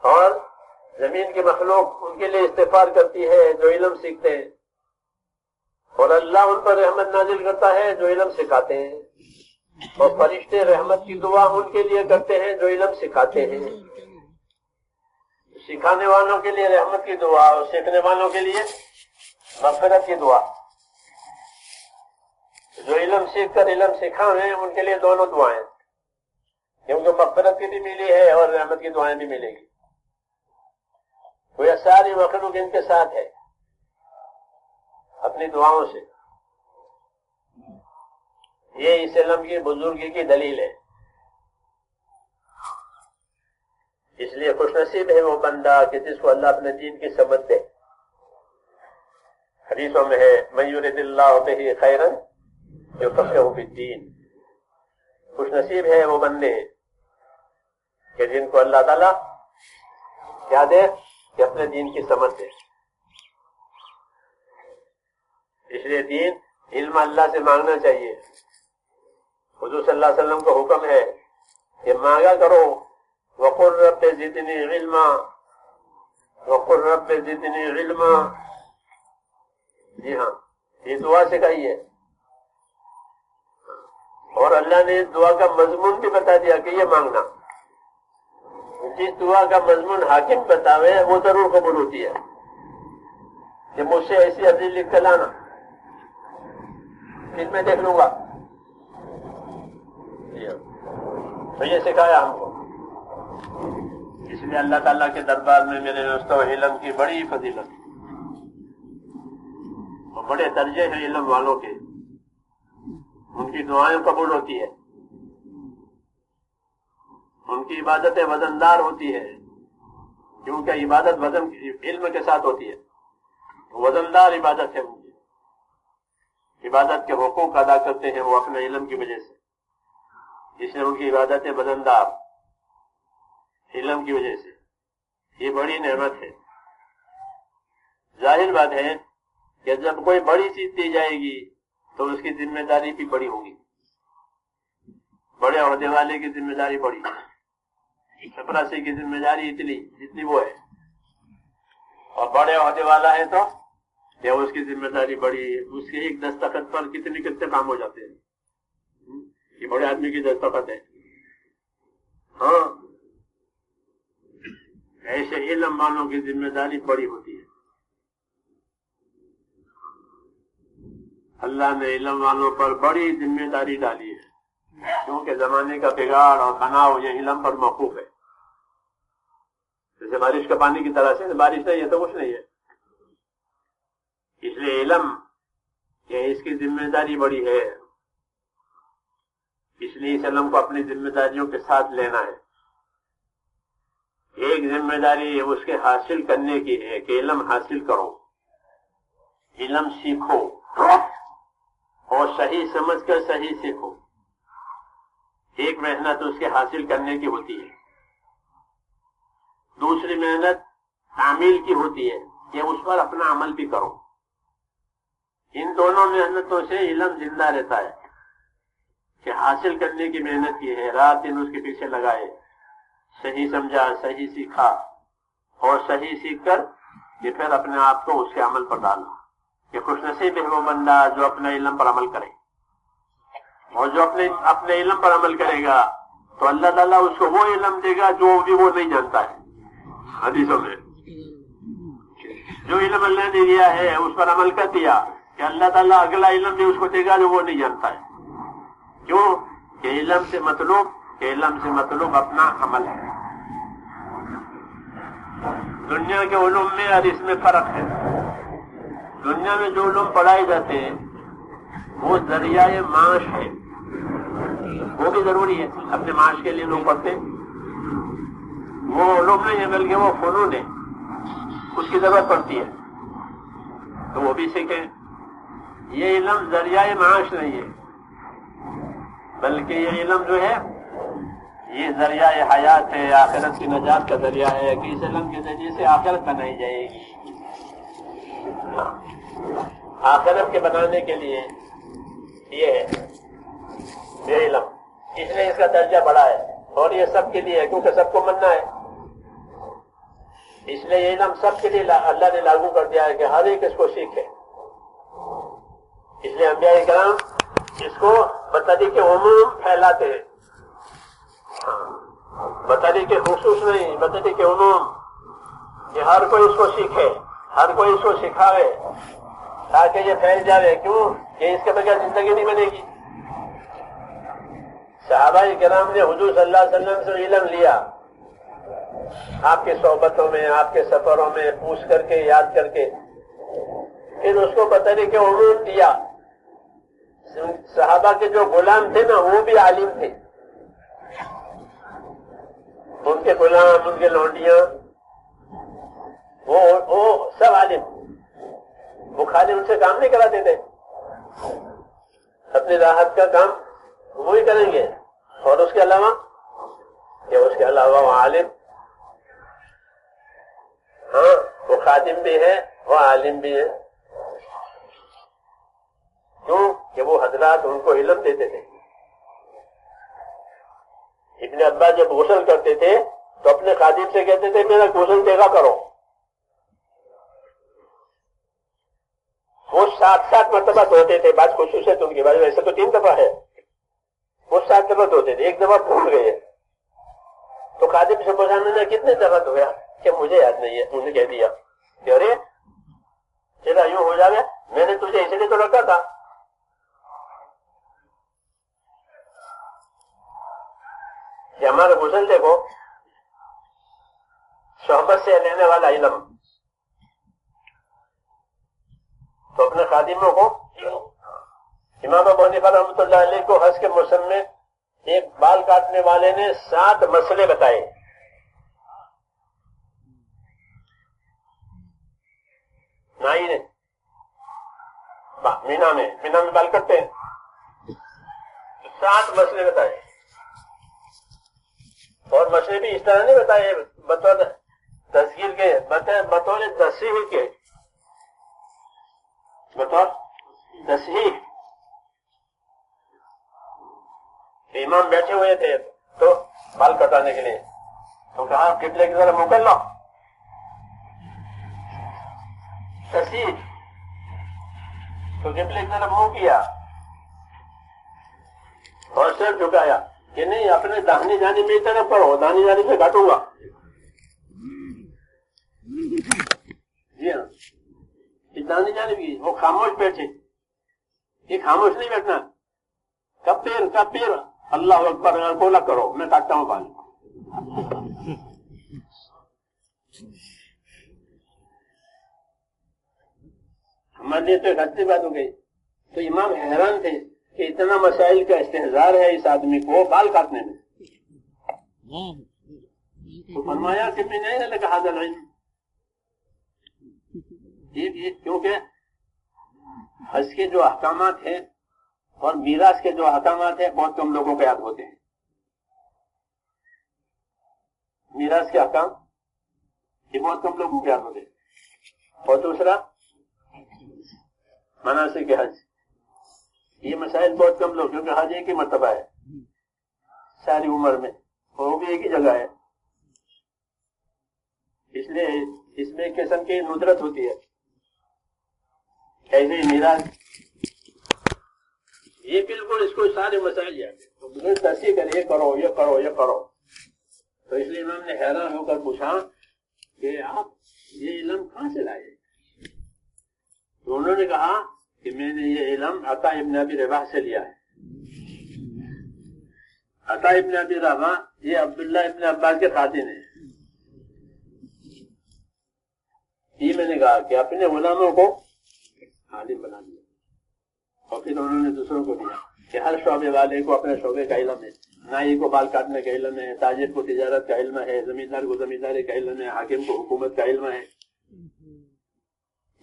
اور زمین کی مخلوق ان کے لیے استغفار کرتی ہے جو علم سیکھتے ہیں، اور اللہ ان پر رحمت نازل کرتا ہے جو علم سکھاتے ہیں. اور فرشتے رحمت کی دعا ان کے لیے کرتے ہیں جو علم سکھاتے ہیں. سکھانے والوں کے لیے رحمت کی دعا اور سیکھنے والوں کے لیے مغفرت کی دعا. جو علم سیکھ کر علم سکھائیں ان کے لیے دونوں دعائیں، کیونکہ مغفرت کی بھی ملی ہے اور رحمت کی دعائیں بھی ملے گی. وہ ساری مخلوق ان کے ساتھ ہے اپنی دعاؤں سے. یہ اس علم کی بزرگی کی دلیل ہے. اس لیے خوش نصیب ہے وہ بندہ کہ جس کو اللہ اپنے دین کی سمجھ دے. حدیثوں میں ہے من یرد اللہ بہ خیرا یفقہہ فی الدین. خوش نصیب ہے وہ بندے کہ جن کو اللہ تعالیٰ کیا دے کہ اپنے دین کی سمجھ دے. اس لیے دین علم اللہ سے مانگنا چاہیے. حضور صلی اللہ علیہ وسلم کا حکم ہے کہ مانگا کرو وقل رب زدنی علما، وقل رب زدنی علما. جی ہاں، یہ دعا سکھائی ہے. اور اللہ نے اس دعا کا مضمون بھی بتا دیا کہ یہ مانگنا. جس دعا کا مضمون حاکم بتاوے وہ ضرور قبول ہوتی ہے. کہ مجھ سے ایسی عزیز لکھ کر لانا، پھر میں دیکھ لوں گا. تو یہ سکھایا ہم کو. اس لیے اللہ تعالیٰ کے دربار میں میرے دوستوں علم کی بڑی فضیلت اور بڑے درجے ہیں علم والوں کے. ان کی دعائیں قبول ہوتی ہے، ان کی عبادتیں وزندار ہوتی ہے، کیونکہ عبادت وزن علم کے ساتھ ہوتی ہے. وزندار عبادت ہے. ان کی عبادت کے حقوق ادا کرتے ہیں وہ اپنے علم کی وجہ سے. اس لیے ان کی عبادتیں وزندار علم کی وجہ سے. یہ بڑی نعمت ہے. ظاہر بات ہے کہ جب کوئی بڑی چیز دی جائے گی تو اس کی ذمہ داری بھی بڑی ہوگی. بڑے عہدے والے کی ذمہ داری بڑی، چپراسی کی ذمہ داری اتنی جتنی وہ ہے، اور بڑے عہدے والا ہے تو کہ اس کی ذمہ داری بڑی. اس کے ایک دستخط پر کتنے کام ہو جاتے ہیں. یہ بڑے آدمی کی دستخط ہے. ہاں، ایسے علم والوں کی ذمہ داری بڑی ہوتی ہے. اللہ نے علم والوں پر بڑی ذمہ داری ڈالی ہے، کیونکہ زمانے کا بگاڑ اور بناؤ یہ علم پر موقوف ہے. جیسے بارش کا پانی کی طرح سے بارش نہیں ہے تو کچھ نہیں ہے. اس لیے علم کہ اس کی ذمہ داری بڑی ہے. اس لیے اس علم کو اپنی ذمہ داریوں کے ساتھ لینا ہے. ایک ذمہ داری اس کے حاصل کرنے کی ہے کہ علم حاصل کرو، علم سیکھو اور صحیح سمجھ کر صحیح سیکھو. ایک محنت اس کے حاصل کرنے کی ہوتی ہے، دوسری محنت تعمیل کی ہوتی ہے کہ اس پر اپنا عمل بھی کرو. ان دونوں محنتوں سے علم زندہ رہتا ہے. کہ حاصل کرنے کی محنت کی ہے، رات دن اس کے پیچھے لگائے، صحیح سمجھا، صحیح سیکھا، اور صحیح سیکھ کر کہ پھر اپنے آپ کو اس کے عمل پر ڈالا. کہ خوش نصیب ہے وہ بندہ جو اپنے علم پر عمل کرے. اور جو اپنے علم پر عمل کرے گا تو اللہ تعالیٰ اس کو وہ علم دے گا جو بھی وہ نہیں جانتا ہے. حدیثوں میں جو علم اللہ نے دیا ہے اس پر عمل کر دیا کہ اللہ تعالیٰ اگلا علم بھی اس کو دے گا جو وہ نہیں جانتا ہے. کیوں کہ علم سے مطلوب اپنا عمل ہے. دنیا کے علوم میں اور اس میں فرق ہے. دنیا میں جو علوم پڑھائے جاتے ہیں وہ ذریعہ معاش ہے، وہ بھی ضروری ہے، اپنے معاش کے لیے لوگ پڑھتے ہیں. وہ علوم نہیں ہے بلکہ وہ فنون ہے، اس کی ضرورت پڑتی ہے تو وہ بھی سیکھیں. یہ علم ذریعہ معاش نہیں ہے بلکہ یہ علم جو ہے یہ ذریعہ حیات ہے، آخرت کی نجات کا ذریعہ ہے کہ اس علم کے ذریعے سے آخرت بنائی جائے گی. آخرت کے بنانے کے لیے یہ ہے یہ علم، اس لیے اس کا درجہ بڑا ہے اور یہ سب کے لیے ہے کیونکہ سب کو مننا ہے. اس لیے یہ علم سب کے لیے اللہ نے لاگو کر دیا ہے کہ ہر ایک اس کو سیکھے. اس لیے انبیاء کرام اس کو بطریق عموم پھیلاتے ہیں، بطریق خصوص نہیں، بطریق عموم کہ ہر کوئی اس کو سیکھے، ہر کوئی اس کو سکھاوے تاکہ یہ پھیل جائے. کیوں کہ اس کے بغیر زندگی نہیں بنے گی. صحابہ کرام نے حضور صلی اللہ علیہ وسلم سے علم لیا، آپ کے صحبتوں میں، آپ کے سفروں میں پوچھ کر کے، یاد کر کے، پھر اس کو بطریق عموم دیا. صحابہ کے جو غلام تھے نا وہ بھی عالم تھے، ان کے غلام، ان کے لونڈیاں، وہ سب عالم. وہ خالی ان سے کام نہیں کراتے تھے، اپنی راحت کا کام وہی کریں گے اور اس کے علاوہ وہ عالم، ہاں وہ خادم بھی ہے، وہ عالم بھی ہے. کیوں کہ وہ حضرات ان کو علم دیتے تھے. ابن عباس جب غسل کرتے تھے تو اپنے خادم سے کہتے تھے میرا غسل دیکھا کرو. وہ 7 مرتبہ دھوتے تھے. بات خصوصیت ان کی بات، ویسے تو 3 دفعہ ہے، وہ 7 دفعہ دھوتے تھے. ایک دفعہ بھول گئے تو خادم سے پوچھا میں نے کتنے دفعہ دھویا کہ مجھے یاد نہیں ہے. انہوں نے کہہ دیا کہ ارے تیرا یوں ہو جائے، میں نے تجھے اس لیے تو رکھا تھا. کہ ہمارا غسل دیکھو، صحبت سے لینے والا علم. تو اپنے خادموں کو، امام ابو حنیفہ رحمۃ اللہ علیہ کو حج کے موسم میں ایک بال کاٹنے والے نے 7 مسئلے بتائے. نائی نے مینا میں بال کٹتے ہیں، 7 مسئلے بتائے. اور مسئلے بھی اس طرح نہیں بتائے بطور تذکیر کے، بطور تصحیح کے، بطور تصحیح. امام بیٹھے ہوئے تھے تو بال کٹانے کے لیے تو کہا قبلے کی طرف منہ کر لو، تصحیح. تو قبلے کی طرف منہ کیا اور سر جھکایا کہ نہیں اپنے داہنی جانب میری طرف کرو، داہنی جانب سے کاٹوں گا. جی ہاں، داہنی جانب کی. وہ خاموش بیٹھے، یہ خاموش نہیں بیٹھنا. کبیر اللہ اکبر بولا کرو، میں کاٹتا ہوں بال. ہمارے لیے تو ایک اچھی بات ہو گئی. تو امام حیران تھے کہ اتنا مسائل کا استحضار ہے اس آدمی کو بال کاٹنے میں. تو فرمایا کہ میں نہیں لگا حاضر العلم، کیونکہ حج کے جو احکامات ہیں اور میراث کے جو احکامات ہیں بہت کم لوگوں کو یاد ہوتے ہیں. میراث کے احکام یہ بہت کم لوگوں کو یاد ہوتے ہیں. اور دوسرا مناسک حج، یہ مسائل بہت کم لوگ، کیونکہ حج ایک ہی مرتبہ ہے ساری عمر میں اور وہ بھی ایک ہی جگہ ہے، اس لیے اس میں ایک قسم کی ندرت ہوتی ہے. ایسے ہی میراث، یہ بالکل اس کو سارے مسائل یاد ہے. تو تصحیح کر، یہ کرو یہ کرو یہ کرو. تو اس لیے امام نے حیران ہو کر پوچھا کہ آپ یہ علم کہاں سے لائے؟ تو انہوں نے کہا کہ میں نے یہ علم عطا ابن ابی رباح سے لیا ہے. عطا ابن ابی رباح یہ عبداللہ ابن عباس کے خادم ہیں. یہ میں نے کہا کہ اپنے غلاموں کو عالم بنا دیا، اور پھر انہوں نے دوسروں کو دیا کہ ہر شعبے والے کو اپنے شعبے کا علم ہے. نائی کو بال کاٹنے کا علم ہے، تاجر کو تجارت کا علم ہے، زمیندار کو زمینداری کا علم ہے، حاکم کو حکومت کا علم ہے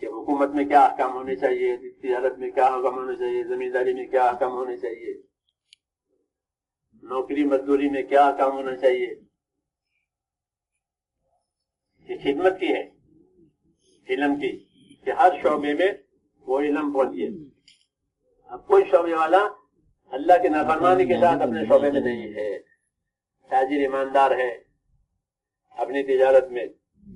کہ حکومت میں کیا احکام ہونے چاہیے، تجارت میں کیا حکم ہونے چاہیے، زمینداری میں کیا احکام ہونے چاہیے، نوکری مزدوری میں کیا احکام ہونا چاہیے. یہ خدمت کی ہے علم کی کہ ہر شعبے میں وہ علم پہنچیے. اب کوئی شعبے والا اللہ کے نافرمانی کے ساتھ اپنے شعبے میں نہیں ہے. تاجر ایماندار ہے اپنی تجارت میں،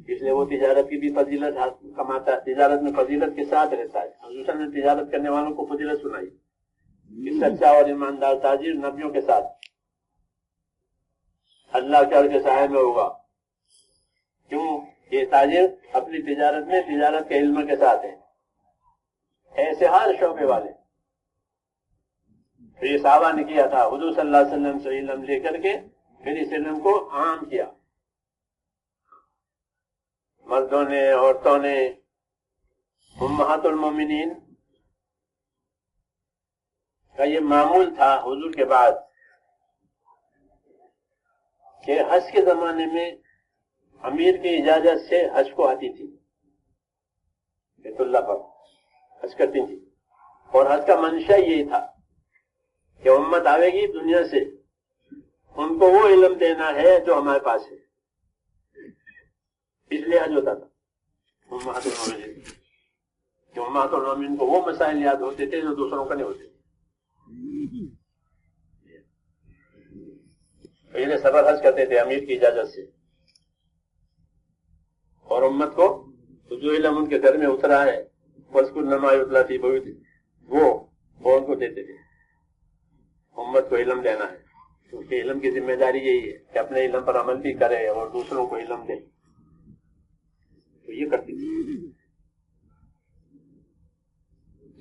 اس لیے وہ تجارت کی بھی فضیلت کماتا ہے، تجارت میں فضیلت کے ساتھ رہتا ہے. حضور نے تجارت کرنے والوں کو فضیلت سنائی کہ سچا اور ایماندار تاجر نبیوں کے ساتھ اللہ کے عرش کے سائے میں ہوگا. کیوں؟ یہ تاجر اپنی تجارت میں تجارت کے علم کے ساتھ ہے. ایسے ہر شعبے والے. پھر یہ صحابہ نے کیا تھا، حضور صلی اللہ علیہ وسلم سے علم لے کر کے پھر اس علم کو عام کیا. مردوں نے، عورتوں نے، امہات المومنین کا یہ معمول تھا حضور کے بعد کہ حج کے زمانے میں امیر کی اجازت سے حج کو آتی تھی، بیت اللہ پر حج کرتی تھی. اور حج کا منشا یہی تھا کہ امت آئے گی دنیا سے، ان کو وہ علم دینا ہے جو ہمارے پاس ہے. اس لیے حج ہوتا تھا امہات المومنین، کہ امہات المومنین کو وہ مسائل یاد ہوتے تھے جو دوسروں کا نہیں ہوتے. پہلے سفر حج کرتے تھے امیر کی اجازت سے، اور امت کو جو علم ان کے گھر میں اترا ہے وہ ان کو دیتے تھے. امت کو علم دینا ہے، کیونکہ علم کی ذمہ داری یہی ہے کہ اپنے علم پر عمل بھی کرے اور دوسروں کو علم دے. تو یہ کرتی تھی.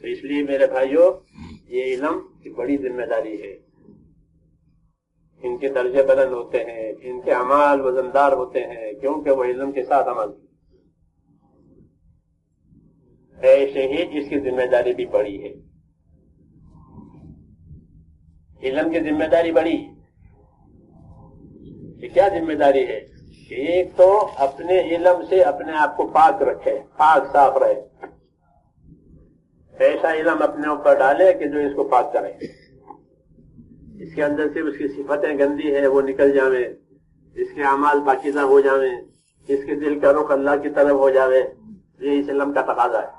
تو اس لیے میرے بھائیوں، یہ علم کی بڑی ذمہ داری ہے. ان کے درجے بلند ہوتے ہیں، ان کے اعمال وزندار ہوتے ہیں، کیونکہ وہ علم کے ساتھ عمل. ایسے ہی اس کی ذمہ داری بھی بڑی ہے. علم کی ذمہ داری بڑی. یہ کیا ذمہ داری ہے؟ کہ ایک تو اپنے علم سے اپنے آپ کو پاک رکھے، پاک صاف رہے. ایسا علم اپنے اوپر ڈالے کہ جو اس کو پاک کرے. اس کے اندر سے اس کی صفتیں گندی ہے وہ نکل جاویں، اس کے اعمال پاکیزہ ہو جاویں، اس کے دل کا رخ اللہ کی طرف ہو جاوے. یہ اس علم کا تقاضا ہے.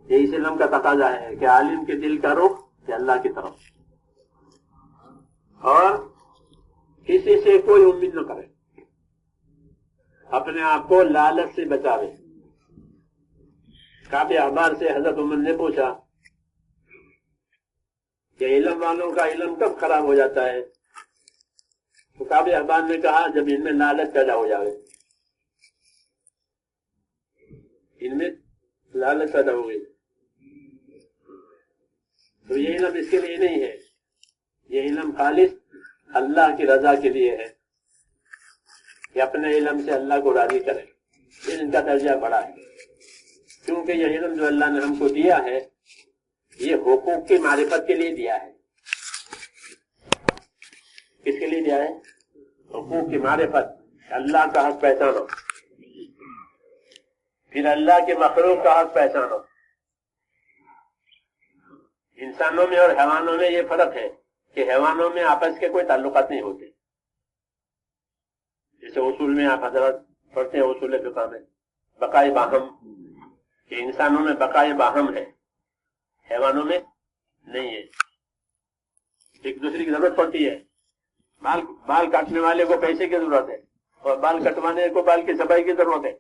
یہ اس علم کا تقاضا ہے کہ عالم کے دل کا رخ کہ اللہ کی طرف، اور کسی سے کوئی امید نہ کرے، اپنے آپ کو لالچ سے بچاوے. کعب احبار سے حضرت عمر نے پوچھا کہ علم والوں کا علم کب خراب ہو جاتا ہے؟ تو کعب احبار نے کہا جب ان میں لالچ پیدا ہو جائے. ان میں لالچ پیدا ہو گئی. تو یہ علم اس کے لیے نہیں ہے. یہ علم خالص اللہ کی رضا کے لیے ہے کہ اپنے علم سے اللہ کو راضی کرے. یہ ان کا درجہ بڑا ہے، کیونکہ یہ علم جو اللہ نے ہم کو دیا ہے یہ حقوق کی معرفت کے لیے دیا ہے. کس کے لیے دیا ہے؟ حقوق کی معرفت. اللہ کا حق پہچانو، پھر اللہ کے مخلوق کا حق پہچانو. انسانوں میں اور حیوانوں میں یہ فرق ہے کہ حیوانوں میں آپس کے کوئی تعلقات نہیں ہوتے. جیسے اصول میں آپ حضرات پڑھتے ہیں اصول فقہ میں بقائے باہم، کہ انسانوں میں بقائے باہم ہے، حیوانوں میں نہیں ہے. ایک دوسرے کی ضرورت پڑتی ہے. بال کاٹنے والے کو پیسے کی ضرورت ہے اور بال کٹوانے کو بال کی صفائی کی ضرورت ہے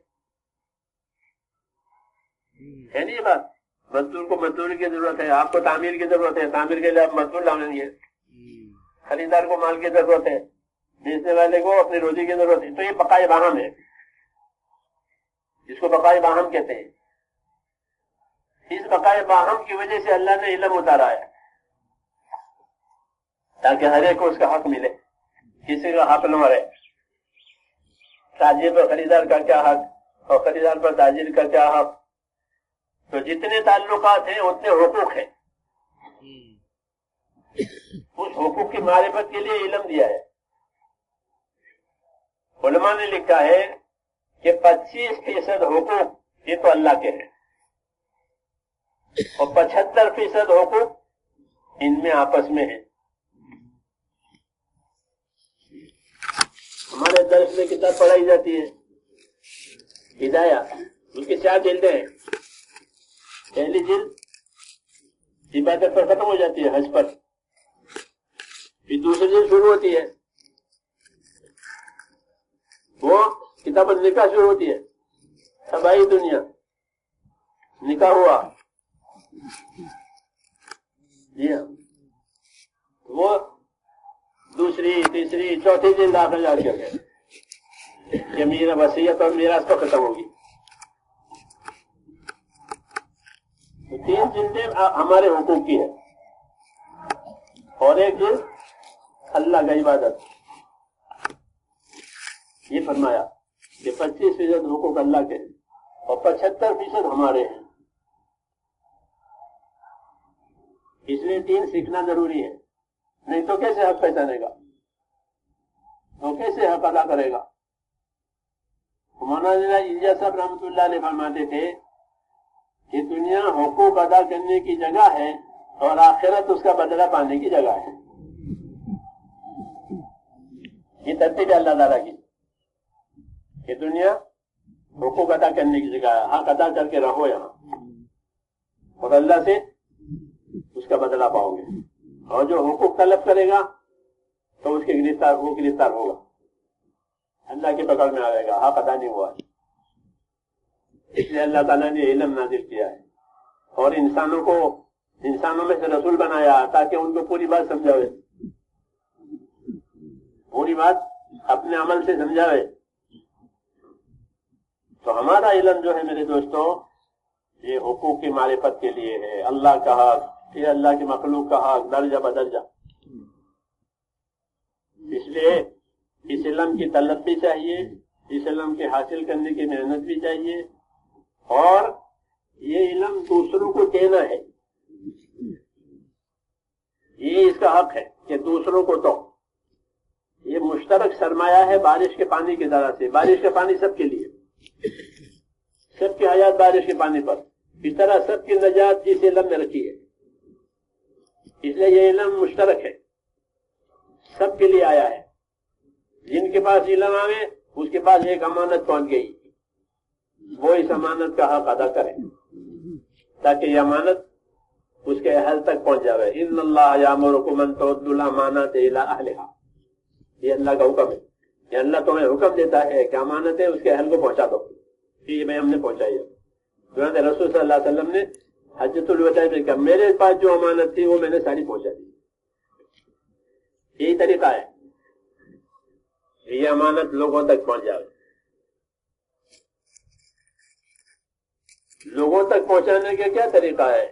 نہیں یہ بات؟ مزدور کو مزدوری کی ضرورت ہے، آپ کو تعمیر کی ضرورت ہے، تعمیر کے لیے آپ مزدور لاؤیں گے. خریدار کو مال کی ضرورت ہے، بیچنے والے کو اپنی روزی کی ضرورت ہے، تو یہ بقائے باہم ہے، جس کو بقائے باہم کہتے ہیں۔ اس بقائے باہم کی وجہ سے اللہ نے علم اتارا ہے تاکہ ہر ایک کو اس کا حق ملے، کسی کا حق نہ مرے۔ تاجر پر خریدار کا کیا حق اور خریدار پر تاجر کا کیا حق، تو جتنے تعلقات ہیں اتنے حقوق ہیں، اس حقوق کی معرفت کے لیے علم دیا ہے۔ علماء نے لکھا ہے کہ 25% حقوق یہ تو اللہ کے ہیں اور 75% حقوق ان میں آپس میں ہیں۔ ہمارے درس میں کتاب پڑھائی جاتی ہے ہدایہ، ان کی 4 جلدیں ہیں۔ پہلی جلد عبادت پر ختم ہو جاتی ہے، حج پر، پھر دوسری جلد شروع ہوتی ہے، وہ کتاب النکاح شروع ہوتی ہے، تباہی دنیا، نکاح ہوا، جی ہاں، وہ دوسری تیسری چوتھی جلد آخر جا کے گئے کہ میرا وصیت اور میراث پر ختم ہوگی۔ تو 3 جلدیں ہمارے حقوق کی ہے اور ایک جلد اللہ کا عبادت۔ یہ فرمایا کہ 25% حقوق اللہ کے اور 75% ہمارے ہیں، اس لیے 3 سیکھنا ضروری ہے، نہیں تو کیسے حق پہچانے گا، تو کیسے حق ادا کرے گا۔ مولانا اجازت صاحب رحمۃ اللہ علیہ فرماتے تھے کہ دنیا حقوق ادا کرنے کی جگہ ہے اور آخرت اس کا بدلہ پانے کی جگہ ہے۔ یہ ترتیب ہے اللہ تعالیٰ کی کہ دنیا حقوق ادا کرنے کی جگہ ہے، حق ادا کر کے رہو یہاں اور اللہ سے اس کا بدلہ پاؤ گے، اور جو حقوق طلب کرے گا تو اس کے وہ گرفتار ہوگا، اللہ کی پکڑ میں آئے گا، حق ادا نہیں ہوا۔ اس لیے اللہ تعالیٰ نے علم نازل کیا ہے اور انسانوں میں سے رسول بنایا تاکہ ان کو پوری بات سمجھاوے، پوری بات اپنے عمل سے سمجھاوے۔ تو ہمارا علم جو ہے میرے دوستوں، یہ حقوق کی معرفت کے لیے ہے، اللہ کا حق، پھر اللہ کی مخلوق کا حق، درجہ بدرجہ۔ اس لیے اس علم کی طلب بھی چاہیے، اس علم کے حاصل کرنے کی محنت بھی چاہیے، اور یہ علم دوسروں کو دینا ہے، یہ اس کا حق ہے کہ دوسروں کو دو۔ یہ مشترک سرمایہ ہے بارش کے پانی کی طرح سے، بارش کا پانی سب کے لیے، سب کی حیات بارش کے پانی پر، اس طرح سب کی نجات اس علم میں رکھی ہے۔ اس لیے یہ علم مشترک ہے، سب کے لیے آیا ہے۔ جن کے پاس علم آئے اس کے پاس ایک امانت پہنچ گئی، وہ اس امانت کا حق ادا کرے تاکہ یہ امانت اس کے اہل تک پہنچ جائے۔ ان اللہ یامرکم ان تؤدوا الامانات الی اہلھا، یہ اللہ کا حکم ہے کہ اللہ تمہیں حکم دیتا ہے کہ امانتیں اس کے اہل کو پہنچا دو۔ یہ میں ہم نے پہنچائی ہے، چنانچہ رسول صلی اللہ علیہ وسلم نے حجۃ الوداع میں کہا میرے پاس جو امانت تھی وہ میں نے ساری پہنچا دی۔ یہی طریقہ ہے، یہ امانت لوگوں تک پہنچ جائے۔ لوگوں تک پہنچانے کا کیا طریقہ ہے؟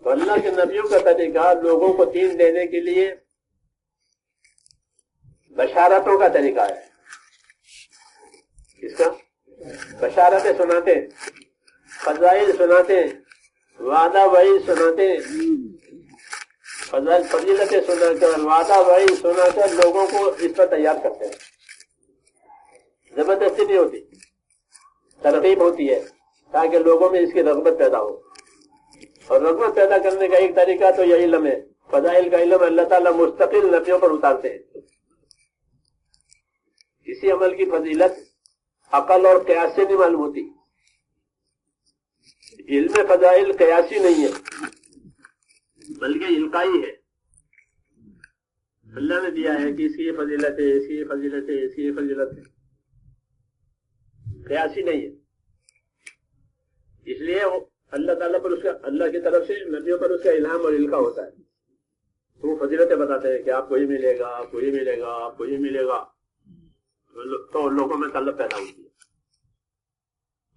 تو اللہ کے نبیوں کا طریقہ لوگوں کو دین دینے کے لیے بشارتوں کا طریقہ ہے۔ کس کا؟ بشارتیں سناتے، فضائل سناتے، وعدہ وعید سناتے، فضیلتیں سنا کر، وعدہ وعید سنا کر لوگوں کو اس پر تیار کرتے ہیں۔ زبردستی نہیں ہوتی، ترغیب ہوتی ہے تاکہ لوگوں میں اس کی رغبت پیدا ہو، اور رغبت پیدا کرنے کا ایک طریقہ تو یہ علم ہے۔ فضائل کا علم اللہ تعالیٰ مستقل نبیوں پر اتارتے ہیں۔ کسی عمل کی فضیلت عقل اور قیاس سے نہیں معلوم ہوتی، علم فضائل قیاسی نہیں ہے بلکہ القائی ہے۔ اللہ نے دیا ہے کہ اس کی یہ فضیلت ہے، اس کی یہ فضیلت ہے، اس کی یہ فضیلت ہے، قیاسی نہیں ہے۔ اس لیے اللہ تعالیٰ پر اس کا، اللہ کی طرف سے نبیوں پر اس کا الہام اور القاء ہوتا ہے، تو وہ فضیلتیں بتاتے ہیں کہ آپ کو یہ ملے گا، آپ کو یہ ملے گا، آپ کو یہ ملے گا، تو لوگوں میں طلب پیدا ہوتی ہے۔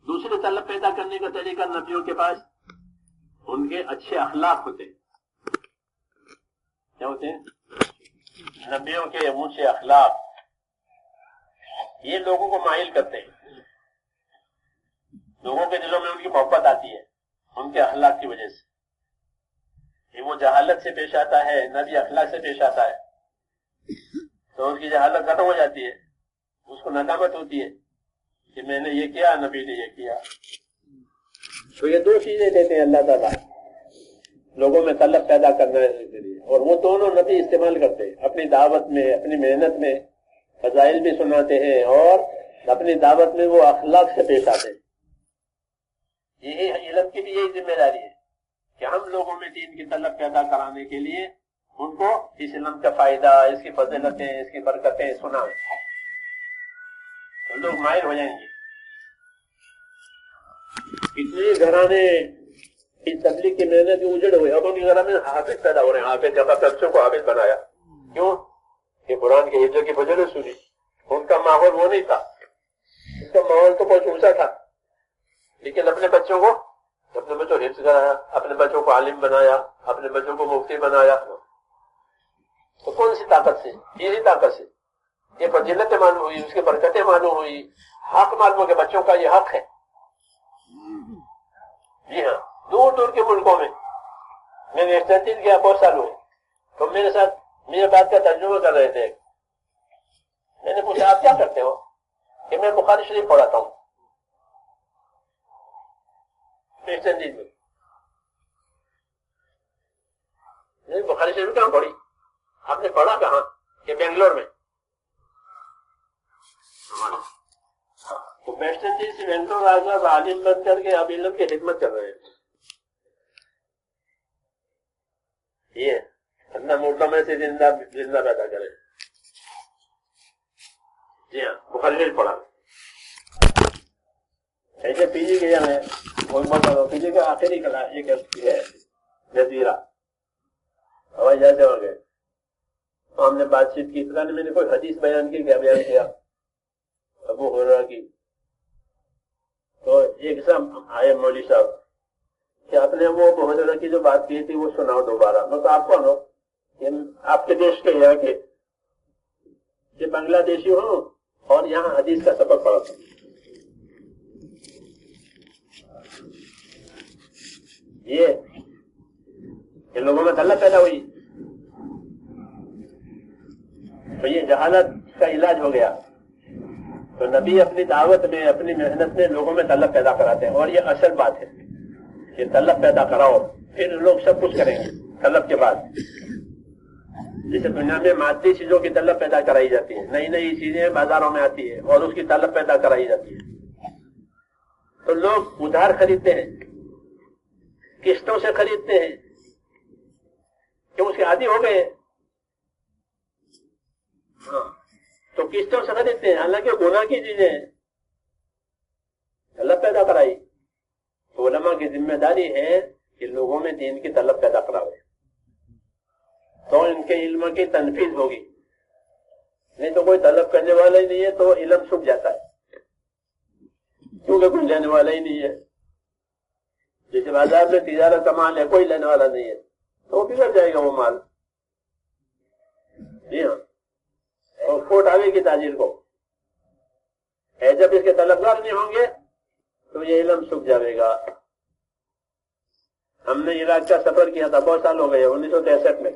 دوسرے طلب پیدا کرنے کا طریقہ نبیوں کے پاس ان کے اچھے اخلاق ہوتے ہیں۔ کیا ہوتے ہیں؟ نبیوں کے اونچے اخلاق، یہ لوگوں کو مائل کرتے ہیں، لوگوں کے دلوں میں ان کی محبت آتی ہے ان کے اخلاق کی وجہ سے کہ وہ جہالت سے پیش آتا ہے، نبی اخلاق سے پیش آتا ہے تو ان کی جہالت ختم ہو جاتی ہے، اس کو ندامت ہوتی ہے کہ میں نے یہ کیا، نبی نے یہ کیا۔ تو یہ دو چیزیں دیتے ہیں اللہ تعالیٰ لوگوں میں طلب پیدا کرنے کے لیے، اور وہ دونوں نبی استعمال کرتے ہیں اپنی دعوت میں، اپنی محنت میں، فضائل بھی سناتے ہیں اور اپنی دعوت میں وہ اخلاق سے پیش آتے ہیں۔ یہی علم کی بھی یہی ذمہ داری ہے کہ ہم لوگوں میں دین کی طلب پیدا کرانے کے لیے ان کو اس علم کا فائدہ، اس کی فضیلتیں، اس کی برکتیں سنائیں تو لوگ مائل ہو جائیں گے۔ کتنے گھرانے اس تبلیغ کی محنت کے اجڑ ہوئے، اب ان کے گھر میں حافظ پیدا ہو رہے ہیں، حافظ جب بچوں کو حافظ بنایا، کیوں کہ قرآن کے حفظ کی فضیلت سنی۔ ان کا ماحول وہ نہیں تھا، اس کا ماحول تو بہت اونچا تھا، لیکن اپنے بچوں کو حفظ کرایا، اپنے بچوں کو عالم بنایا، اپنے بچوں کو مفتی بنایا، تو کون سی طاقت سے؟ یہی طاقت سے یہ فضیلتیں معلوم ہوئی، اس کی برکتیں معلوم ہوئی، حق معلوم ہو کہ بچوں کا یہ حق ہے۔ جی ہاں، دور دور کے ملکوں میں میں نے ایکسٹینشن کیا بہت سال ہوئے، تو میرے ساتھ میرے بات کا ترجمہ کر رہے تھے، میں نے پوچھا آپ کیا کرتے ہو؟ کہ میں بخاری شریف پڑھاتا ہوں ایکسٹینشن میں۔ بخاری شریف کہاں پڑھی؟ آپ نے پڑھا کہاں؟ کہ بنگلور میں۔ تو ویسٹ انڈیز سے بنگلور آ کر عالم بن کر کے اب علم کی خدمت کر رہے ہیں۔ یہ اللہ مردوں میں سے زندہ پیدا کرے۔ جی ہاں، بخاری شریف پڑھا۔ ایسے پی جی گیا میں، پی جی کا آخری کلاس یہ ہے جزیرہ، ہوائی جہاز سے ہو گئے، ہم نے بات چیت کی، فلاں میں نے کوئی حدیث بیان کی، کیا بیان کیا ابو ہریرہ کی، تو ایک صاحب آئے مولوی صاحب کہ آپ نے وہ ابو ہریرہ کی جو بات کی تھی وہ سناؤ دوبارہ۔ میں تو آپ کون ہو؟ کہ آپ کے دیش کے یہاں کے کہ بنگلہ دیشی ہوں اور یہاں حدیث کا سبق پڑھتا ہوں۔ یہ لوگوں میں طلب پیدا ہوئی تو یہ جہالت کا علاج ہو گیا۔ تو نبی اپنی دعوت میں، اپنی محنت میں لوگوں میں طلب پیدا کراتے ہیں، اور یہ اصل بات ہے کہ طلب پیدا کراؤ، پھر لوگ سب کچھ کریں گے طلب کے بعد۔ جیسے دنیا میں مادی چیزوں کی طلب پیدا کرائی جاتی ہے، نئی نئی چیزیں بازاروں میں آتی ہے اور اس کی طلب پیدا کرائی جاتی ہے، تو لوگ ادھار خریدتے ہیں، قسطوں سے خریدتے ہیں کہ اس کے عادی ہو گئے، ہاں تو قسطوں سے خریدتے ہیں، حالانکہ گناہ کی چیزیں ہیں، طلب پیدا کرائی۔ تو علماء کی ذمہ داری ہے کہ لوگوں میں دین کی طلب پیدا کراوے، تو ان کے علم کی تنفیذ ہوگی، نہیں تو کوئی طلب کرنے والا ہی نہیں ہے تو علم چھپ جاتا ہے، کیونکہ کوئی لینے والا ہی نہیں ہے۔ جیسے بازار میں تجارت کا مال ہے، کوئی لینے والا نہیں ہے تو وہ بگڑ جائے گا وہ مال۔ جی ہاں، اور کھوٹ آئے گی تاجر کو، جب اس کے طلبگار نہیں ہوں گے تو یہ علم چھپ جائے گا۔ ہم نے عراق کا سفر کیا تھا، بہت سال ہو گئے، 1963 میں،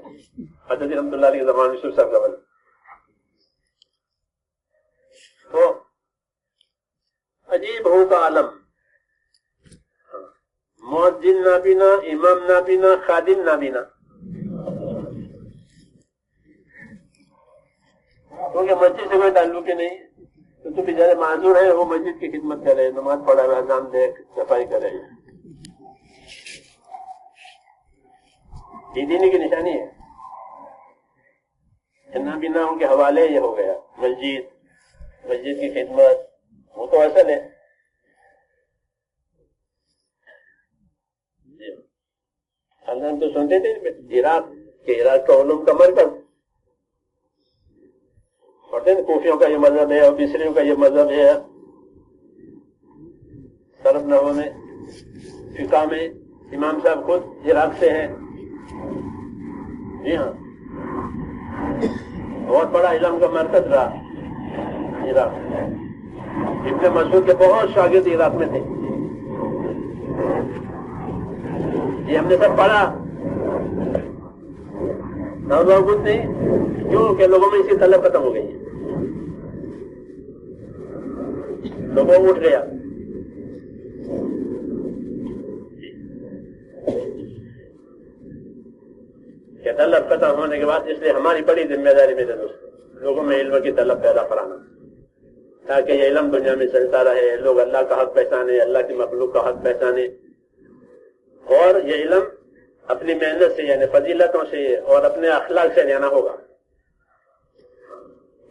حضرت رحمۃ اللہ علیہ کے زمانے میں صاحب کا، تو عجیب ہو کا عالم، مؤذن نہ بینا، امام نہ بینا، خادم نہ بینا، کیونکہ مسجد سے کوئی تعلق ہی نہیں، تو بیچارے معذور ہے، وہ مسجد کی خدمت کرے، نماز پڑھے، اذان دے، صفائی کرے، یہ دینی کی نشانی ہے۔ نہ بینا ان کے حوالے یہ ہو گیا، مسجد کی خدمت، وہ تو اصل ہے۔ ہم تو سنتے تھے عراق کہ عراق کا علوم کا مرکز پڑھتے ہیں، کوفیوں کا یہ مذہب ہے اور مصریوں کا یہ مذہب ہے، صرف نحو میں، فقہ میں امام صاحب خود عراق سے ہیں. جی ہاں، بہت بڑا علم کا مرکز رہا عراق. ابن مسعود کے بہت شاگرد عراق میں تھے. یہ ہم نے سب پڑھا، کچھ نہیں، کیوں کہ لوگوں میں اسی طلب ختم ہو گئی ہے، لوگوں اٹھ گیا. کہ طلب ختم ہونے کے بعد اس لیے ہماری بڑی ذمہ داری میرے دوست لوگوں میں علم کی طلب پیدا کرانا، تاکہ یہ علم دنیا میں چلتا رہے، لوگ اللہ کا حق پہچانے، اللہ کی مخلوق کا حق پہچانے. اور یہ علم اپنی محنت سے یعنی فضیلتوں سے اور اپنے اخلاق سے لینا ہوگا.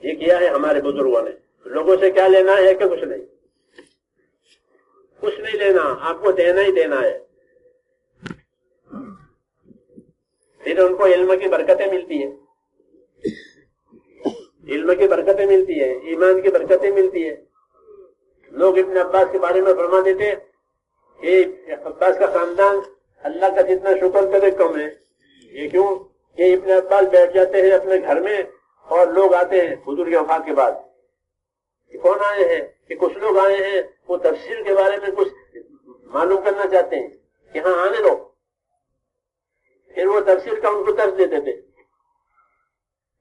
یہ کیا ہے ہمارے بزرگوں نے. لوگوں سے کیا لینا ہے کہ کچھ نہیں، کچھ نہیں لینا، آپ کو دینا ہی دینا ہے. پھر ان کو علم کی برکتیں ملتی ہیں، علم کی برکتیں ملتی ہے، ایمان کی برکتیں ملتی ہے. لوگ ابن عباس کے بارے میں فرما دیتے کہ عباس کا خاندان اللہ کا جتنا شکر کرے کم ہے. یہ کیوں کہ ابن عباس بیٹھ جاتے ہیں اپنے گھر میں اور لوگ آتے ہیں حضور کے وفات کے بعد. کون آئے ہیں؟ کہ کچھ لوگ آئے ہیں، وہ تفسیر کے بارے میں کچھ معلوم کرنا چاہتے ہیں کہ ہاں آنے دو. پھر وہ تفسیر کا ان کو درس دیتے تھے.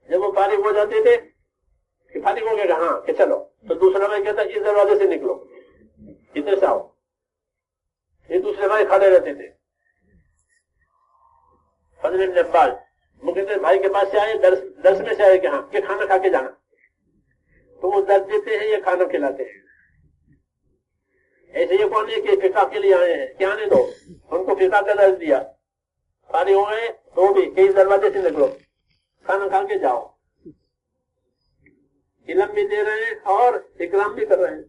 جب وہ فارغ ہو جاتے تھے کہ فارغ ہو گئے ہاں کہ چلو، تو دوسرا بھائی کہتا اس دروازے سے نکلو، ادھر سے آؤ. یہ دوسرے بھائی کھڑے رہتے تھے. فضل بن عباس وہ کہتے بھائی کے پاس سے آئے، درس میں سے آئے کہ ہاں کہ کھانا کھا کے جانا. تو وہ درس دیتے ہیں، یہ کھانا کھلاتے ہیں. ایسے یہ کون ہے کہ فقہ کے لیے آئے ہیں کہ آنے دو، ان کو فقہ کا درس دیا، فارغ ہو گئے تو بھی کئی دروازے سے نکلو، کھانا کھا کے جاؤ. علم بھی دے رہے ہیں اور اکرام بھی کر رہے ہیں.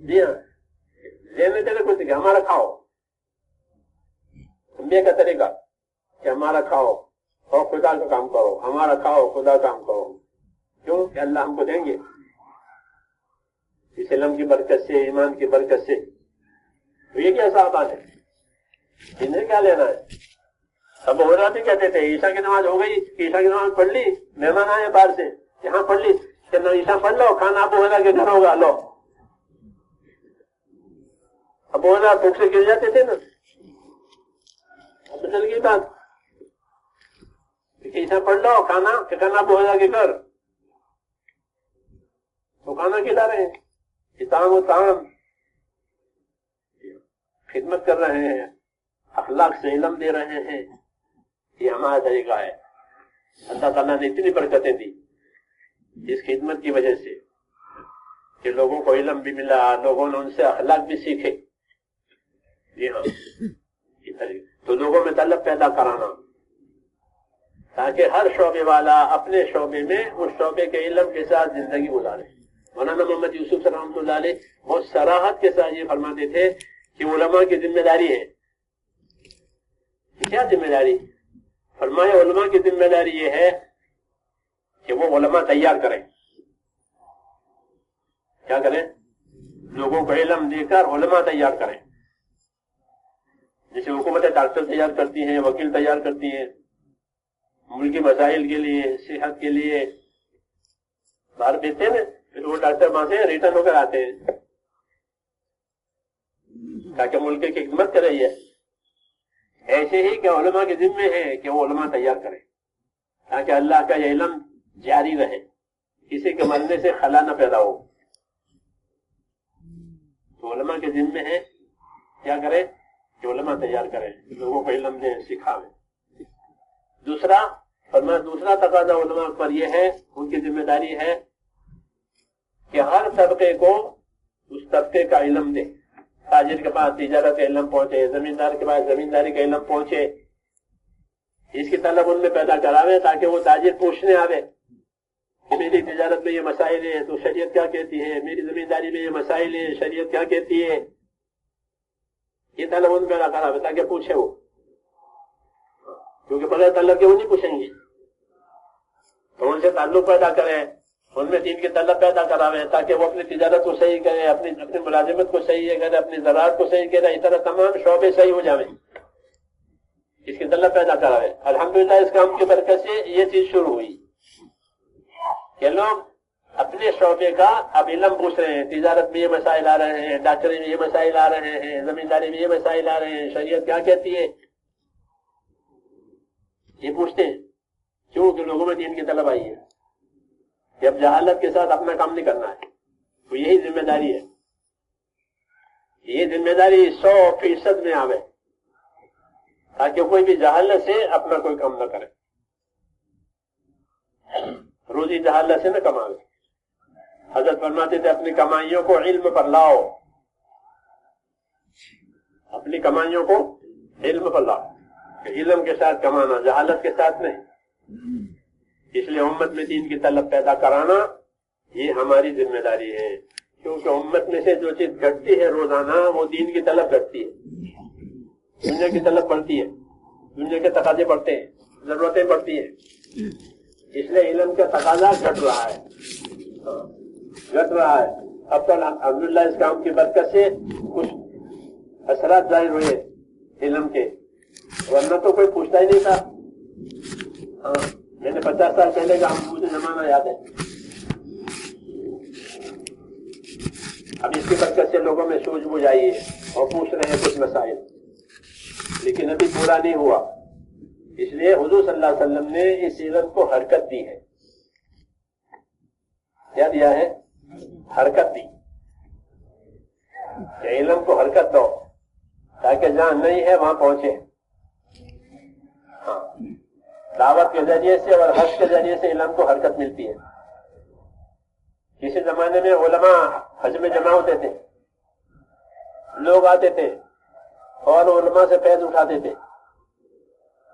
جی ہاں، لینے دینے کچھ نہیں، ہمارا کھاؤ. انبیاء کا طریقہ کہ ہمارا کھاؤ اور خدا کا کام کرو، ہمارا کھاؤ خدا کا کام کرو. کیوں کہ اللہ ہم کو دیں گے اس علم کی برکت سے، ایمان کی برکت سے. تو یہ کیا صحابہ ہے، انہیں کیا لینا ہے. اب ہو بھی کہتے تھے عیشا کی نماز ہو گئی، عیشا کی نماز پڑھ لی، مہمان آئے باہر سے، یہاں پڑھ لی کہ عیشا پڑھ لو، کھانا ابو ہرا کے گھر ہوگا، لو. ابو ہرا بھوک سے گر جاتے تھے نا. اب چل گئی بات عیشا پڑھ لو، کھانا کہ کھانا ابو ہرا کے گھر، تو کھانا کھلا رہے ہیں، اتام و تام خدمت کر رہے ہیں، اخلاق سے علم دے رہے ہیں. یہ ہمارا طریقہ ہے. اللہ تعالیٰ نے اتنی برکتیں دی اس خدمت کی وجہ سے کہ لوگوں کو علم بھی ملا، لوگوں نے ان سے اخلاق بھی سیکھے. جی ہاں، یہ طریقہ تو لوگوں میں طلب پیدا کرانا تاکہ ہر شعبے والا اپنے شعبے میں اس شعبے کے علم کے ساتھ زندگی گزارے. مولانا محمد یوسف رحمۃ اللہ علیہ بہت صراحت کے ساتھ یہ فرماتے تھے کہ علماء کی ذمہ داری ہے. کیا ذمہ داری؟ فرمایا علماء کی ذمہ داری یہ ہے کہ وہ علماء تیار کریں. کیا کریں؟ لوگوں کو علم دے کر علماء تیار کریں. جیسے حکومتیں ڈاکٹر تیار کرتی ہیں، وکیل تیار کرتی ہیں، ملکی مسائل کے لیے، صحت کے لیے باہر بھیجتے ہیں، پھر وہ ڈاکٹر وہاں سے ریٹرن ہو کر آتے ہیں تاکہ ملک کی خدمت کرے. ایسے ہی کہ علماء کے ذمے ہے کہ وہ علماء تیار کریں تاکہ اللہ کا یہ علم جاری رہے، کسی کے مرنے سے خلا نہ پیدا ہو. تو علماء کے ذمے ہے کیا کرے کہ علماء تیار کریں، لوگوں کو علم دیں، سکھاویں. دوسرا فرمایا دوسرا تقاضا علماء پر یہ ہے، ان کی ذمہ داری ہے کہ ہر طبقے کو اس طبقے کا علم دے. تاجر کے پاس تجارت کا علم پہنچے، زمیندار کے پاس زمینداری کا علم پہنچے. اس کی طلب ان میں پیدا کراوے تاکہ وہ تاجر پوچھنے آوے کہ میری تجارت میں یہ مسائل ہے تو شریعت کیا کہتی ہے، میری زمینداری میں یہ مسائل ہے شریعت کیا کہتی ہے. یہ طلب ان میں پیدا کراوے تاکہ پوچھے وہ. کیونکہ بغیر طلب کے وہ نہیں پوچھیں گے. تو ان سے تعلق پیدا کریں, ان میں دین کی طلب پیدا کراویں تاکہ وہ اپنی تجارت کو صحیح کریں, اپنی ملازمت کو صحیح کریں, اپنی زراعت کو صحیح کریں, اس طرح تمام شعبے صحیح ہو جائیں, اس کی طلب پیدا کراویں. الحمدللہ اس کام کی برکت سے یہ چیز شروع ہوئی کہ لوگ اپنے شعبے کا اب علم پوچھ رہے ہیں. تجارت میں یہ مسائل آ رہے ہیں, ڈاکٹری میں یہ مسائل آ رہے ہیں, زمینداری میں یہ مسائل آ رہے ہیں, شریعت کیا کہتی ہے, یہ پوچھتے ہیں. کیوں کہ لوگوں میں دین کی طلب آئی ہے کہ اب جہالت کے ساتھ اپنا کام نہیں کرنا ہے. تو یہی ذمہ داری ہے, یہ ذمہ داری 100% میں آوے تاکہ کوئی بھی جہالت سے اپنا کوئی کام نہ کرے, روزی جہالت سے نہ کماوے. حضرت فرماتے تھے اپنی کمائیوں کو علم پر لاؤ, اپنی کمائیوں کو علم پر لاؤ. علم کے ساتھ کمانا, جہالت کے ساتھ نہیں. اس لیے امت میں دین کی طلب پیدا کرانا یہ ہماری ذمہ داری ہے, کیونکہ امت میں سے جو چیز گھٹتی ہے روزانہ وہ دین کی طلب گھٹتی ہے, دنیا کی طلب بڑھتی ہے, دنیا کے تقاضے بڑھتے ہیں, ضرورتیں بڑھتی ہیں. اس لیے علم کا تقاضا گھٹ رہا ہے, گھٹ رہا ہے. اب تو الحمدللہ اس کام کی برکت سے کچھ اثرات ظاہر ہوئے علم کے, ورنہ تو کوئی پوچھتا ہی نہیں تھا. میں نے 50 سال پہلے کا مجھے زمانہ یاد ہے. اب اس کی برکت سے لوگوں میں سوجھ بوجھ آئی ہے اور پوچھ رہے ہیں کچھ مسائل, لیکن ابھی پورا نہیں ہوا. اس لیے حضور صلی اللہ علیہ وسلم نے اس علم کو حرکت دی ہے. کیا دیا ہے؟ حرکت دی. کہ علم کو حرکت دو تاکہ جہاں نہیں ہے وہاں پہنچے. ہاں, دعوت کے ذریعے سے اور حج کے ذریعے سے علم کو حرکت ملتی ہے. کسی زمانے میں علماء حج میں جمع ہوتے تھے, لوگ آتے تھے اور علماء سے فیض اٹھاتے تھے.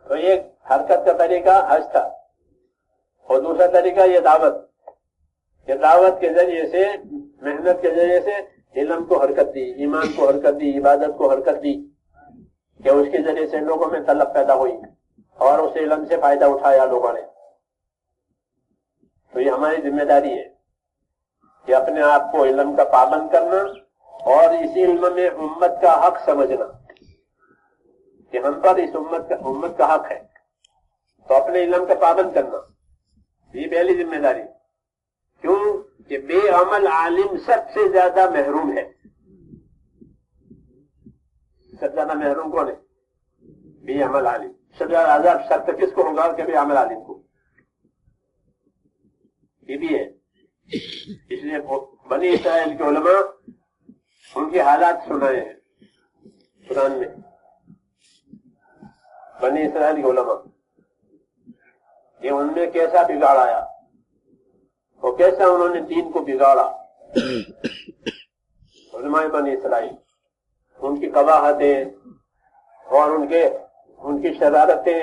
تو ایک حرکت کا طریقہ حج تھا, اور دوسرا طریقہ یہ دعوت, کہ دعوت کے ذریعے سے, محنت کے ذریعے سے علم کو حرکت دی, ایمان کو حرکت دی, عبادت کو حرکت دی, کہ اس کے ذریعے سے لوگوں میں طلب پیدا ہوئی اور اس علم سے فائدہ اٹھایا لوگوں نے. تو یہ ہماری ذمہ داری ہے کہ اپنے آپ کو علم کا پابند کرنا اور اسی علم میں امت کا حق سمجھنا کہ ہم پر اس امت کا حق ہے, تو اپنے علم کا پابند کرنا یہ پہلی ذمہ داری. کیوں کہ بے عمل عالم سب سے زیادہ محروم ہے. سب سے زیادہ محروم کون ہے؟ بے عمل عالم. سب سے زیادہ عذاب سخت کس کو ہوگا؟ کہ بے عمل عالم کو. یہ بھی ہے. اس لیے بنی اسرائیل کے علماء ان کے حالات سنائے ہیں قرآن میں. بنی اسرائیل کے علماء کہ ان میں کیسا بگاڑ آیا اور کیسا انہوں نے دین کو بگاڑا. علماء بنی اسرائیل, ان کی قباحتیں اور ان کی شرارتیں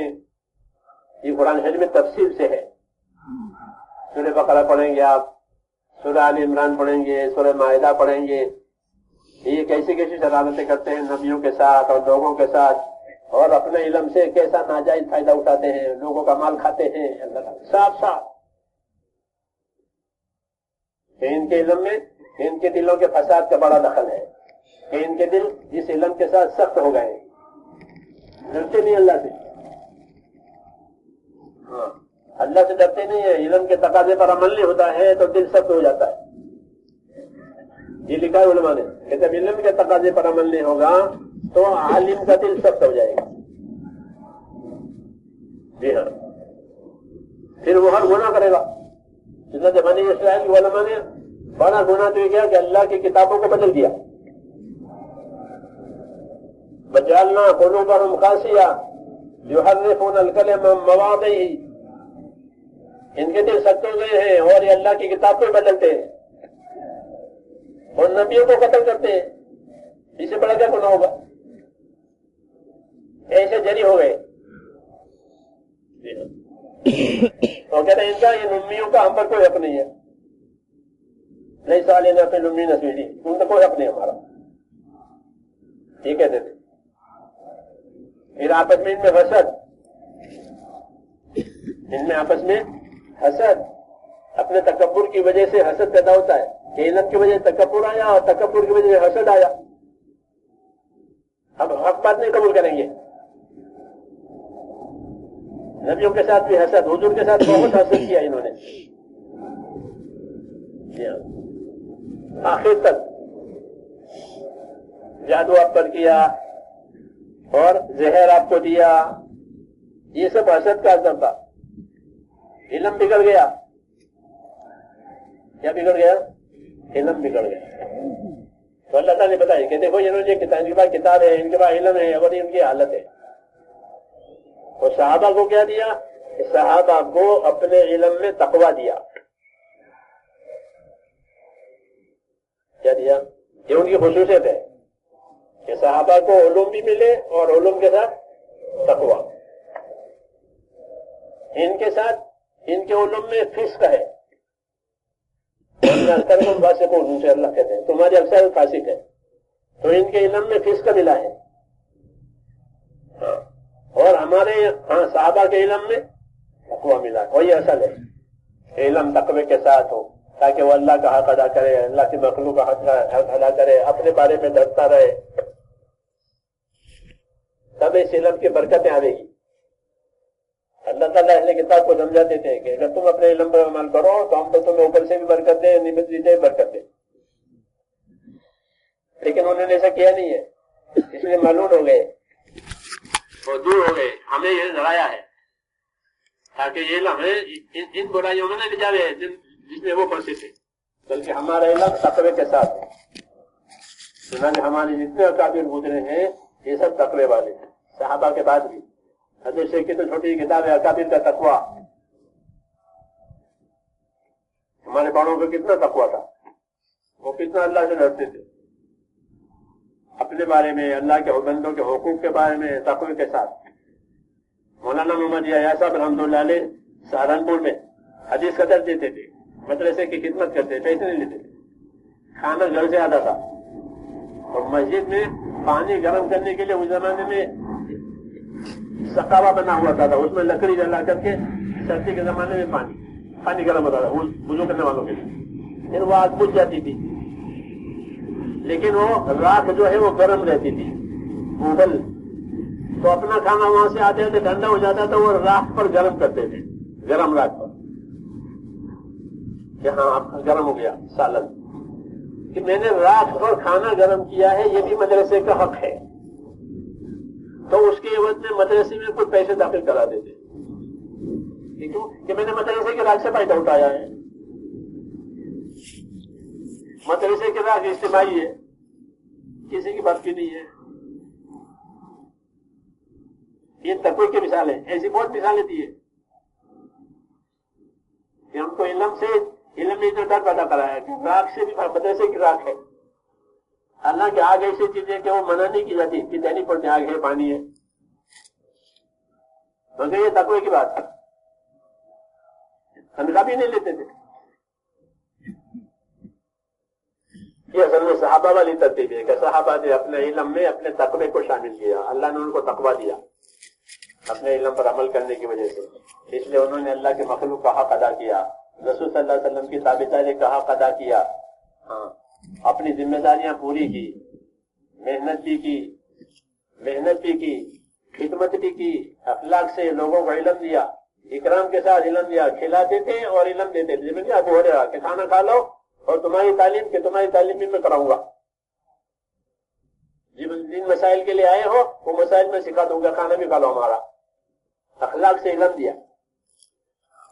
یہ قرآن شریف میں تفصیل سے ہے. سورہ بقرہ پڑھیں گے آپ, سورہ آل عمران پڑھیں گے, سورہ مائدہ پڑھیں گے, یہ کیسی کیسی شرارتیں کرتے ہیں نبیوں کے ساتھ اور لوگوں کے ساتھ, اور اپنے علم سے کیسا ناجائز فائدہ اٹھاتے ہیں, لوگوں کا مال کھاتے ہیں. اللہ صاف صاف کہ ان کے علم میں ان کے دلوں کے فساد کا بڑا دخل ہے, کہ ان کے دل اس علم کے ساتھ سخت ہو گئے, ڈرتے نہیں اللہ سے. ہاں, اللہ سے ڈرتے نہیں ہے. علم کے تقاضے پر عمل نہیں ہوتا ہے تو دل سخت ہو جاتا ہے. یہ لکھا ہے علماء نے کہ جب علم کے تقاضے پر عمل نہیں ہوگا تو عالم کا دل سخت ہو جائے گا. جی ہاں, پھر وہ ہر گناہ کرے گا. جنہیں بنی اسرائیل کے علماء نے بڑا گناہ تو یہ کیا کہ اللہ کی کتابوں کو بدل دیا. وجعلنا قلوبهم قاسیہ یحرفون الکلم عن مواضعہ, ان کے دل سخت ہو گئے ہیں اور یہ اللہ کی کتاب کو بدلتے ہیں اور نبیوں کو قتل کرتے ہیں. اس سے بڑا کیا گناہ ہوگا؟ ایسے جری ہو گئے. اور کہتے ہیں ان کا یہ امیوں کا ہم پر کوئی حق نہیں ہے. نہیں سالے نہ پھر امی نسویری, ان کا کوئی حق نہیں ہمارا, یہ کہتے تھے. پھر آپس میں ان میں وسط ان میں آپس میں حسد، اپنے تکبر کی وجہ سے حسد پیدا ہوتا ہے کہ علم کی وجہ سے تکبر آیا اور تکبر کی وجہ سے حسد آیا. اب حق بات نہیں قبول کریں گے. نبیوں کے ساتھ بھی حسد، حضور کے ساتھ بہت حسد کیا انہوں نے، آخر تک جادو آپ پر کیا اور زہر آپ کو دیا، یہ سب حسد کا اثر تھا. علم بگڑ گیا. کیا بگڑ گیا؟ علم بگڑ گیا. تو اللہ تعالیٰ نے بتایا کہ دیکھو انہوں نے ان کے پاس کتاب ہے، ان کے پاس علم ہے، اور ان کی حالت ہے. اور صحابہ کو کیا دیا؟ صحابہ کو اپنے علم میں تقویٰ دیا. کیا دیا؟ یہ ان کی خصوصیت ہے کہ صحابہ کو علوم بھی ملے اور علوم کے ساتھ تقویٰ. ان کے ساتھ ان کے علوم میں فسق ہے. ان سے اللہ کہتے ہیں تمہارے اکثر فاسق ہے، تو ان کے علم میں فسق ملا ہے. اور ہمارے صحابہ کے علم میں تقویٰ ملا ہے. وہی اصل ہے، علم تقوی کے ساتھ ہو تاکہ وہ اللہ کا حق ادا کرے، اللہ کی مخلوق کا حق ادا کرے، اپنے بارے میں ڈرتا رہے. تب اس علم کی برکتیں آئے گی. اللہ تعالیٰ اہل کتاب کو سمجھاتے تھے کہ اگر تم اپنے علم پر عمل کرو تو ہم تو تمہیں اوپر سے بھی برکت دیں، نیچے بھی برکت دیں. لیکن انہوں نے ایسا کیا نہیں ہے، اس لیے معلوم ہو گئے اور دور ہو گئے. ہمیں یہ ڈرایا ہے تاکہ یہ علم ہے ان برائیوں میں نہ لے جاوے جس میں وہ پھنسے تھے، بلکہ ہمارا علم تقوی کے ساتھ ہے. چنانچہ ہمارے جتنے اکابر گزرے ہیں یہ سب تقوی والے ہیں، صحابہ کے بعد بھی. حضرت شیخ کی تو چھوٹی کتاب ہے اکابر کا تقویٰ. ہمارے بڑوں کو کتنا تقویٰ تھا، وہ کتنا اللہ سے ڈرتے تھے، اپنے بارے میں، اللہ کے بندوں کے حقوق کے بارے میں تقوی کے ساتھ. مولانا محمد یحییٰ صاحب رحمۃ اللہ علیہ سہارنپور میں حدیث کا درس دیتے تھے، مدرسے کی خدمت کرتے، پیسے نہیں لیتے تھے. کھانا گھر سے آتا تھا اور مسجد میں پانی گرم کرنے کے لیے اس زمانے میں سقاوا بنا ہوا تھا، اس میں لکڑی جلا کر کے سردی کے زمانے میں پانی گرم ہوتا تھا وضو کرنے والوں کے لیے. پھر وہ آگ بجھ جاتی تھی، لیکن وہ راکھ جو ہے وہ گرم رہتی تھی، اوبل. تو اپنا کھانا وہاں سے آتے تھے، ٹھنڈا ہو جاتا تھا، وہ راکھ پر گرم کرتے تھے، گرم راکھ پر، کہ ہاں آپ گرم ہو گیا سالن. کہ میں نے راکھ اور کھانا گرم کیا ہے، یہ بھی مدرسے کا حق ہے. تو اس کے عوض میں مدرسے میں کچھ پیسے داخل کرا دیتے کہ میں نے مدرسے کے راکھ سے فائدہ اٹھایا ہے. مدرسے کے راکھ اجتماعی ہے، کسی کی بات کی نہیں ہے. یہ تقوی کی مثال ہے. ایسی بہت مثالیں دی ہے کہ ہم کو علم نے جو ڈر پیدا کرایا کہ راکھ سے بھی مدرسے کی راکھ ہے. حالانکہ آگ ایسی چیز ہے کہ وہ منع نہیں کی جاتی کہ دینی پڑتی، آگ ہے، پانی ہے، مگر یہ تقوی کی بات ہے. تنخواہ بھی نہیں لیتے تھے. یہ اصل میں صحابہ والی ترتیب ہے کہ صحابہ نے اپنے علم میں اپنے تقوی کو شامل کیا. اللہ نے ان کو تقویٰ دیا اپنے علم پر عمل کرنے کی وجہ سے. اس لیے انہوں نے اللہ کے مخلوق کا حق ادا کیا، رسول صلی اللہ علیہ وسلم کی تابعداری کا حق ادا کیا. ہاں، اپنی ذمہ داریاں پوری کی، محنت بھی کی، خدمت بھی کی، اخلاق سے لوگوں کو علم دیا، اکرام کے ساتھ علم دیا. کھلاتے تھے اور علم دیتے تھے. ذمہ ابو ہریرہ کہ کھانا کھا لو اور تمہاری تعلیم بھی میں کراؤں گا. جن مسائل کے لیے آئے ہو وہ مسائل میں سکھا دوں گا، کھانا بھی کھا لو ہمارا. اخلاق سے علم دیا،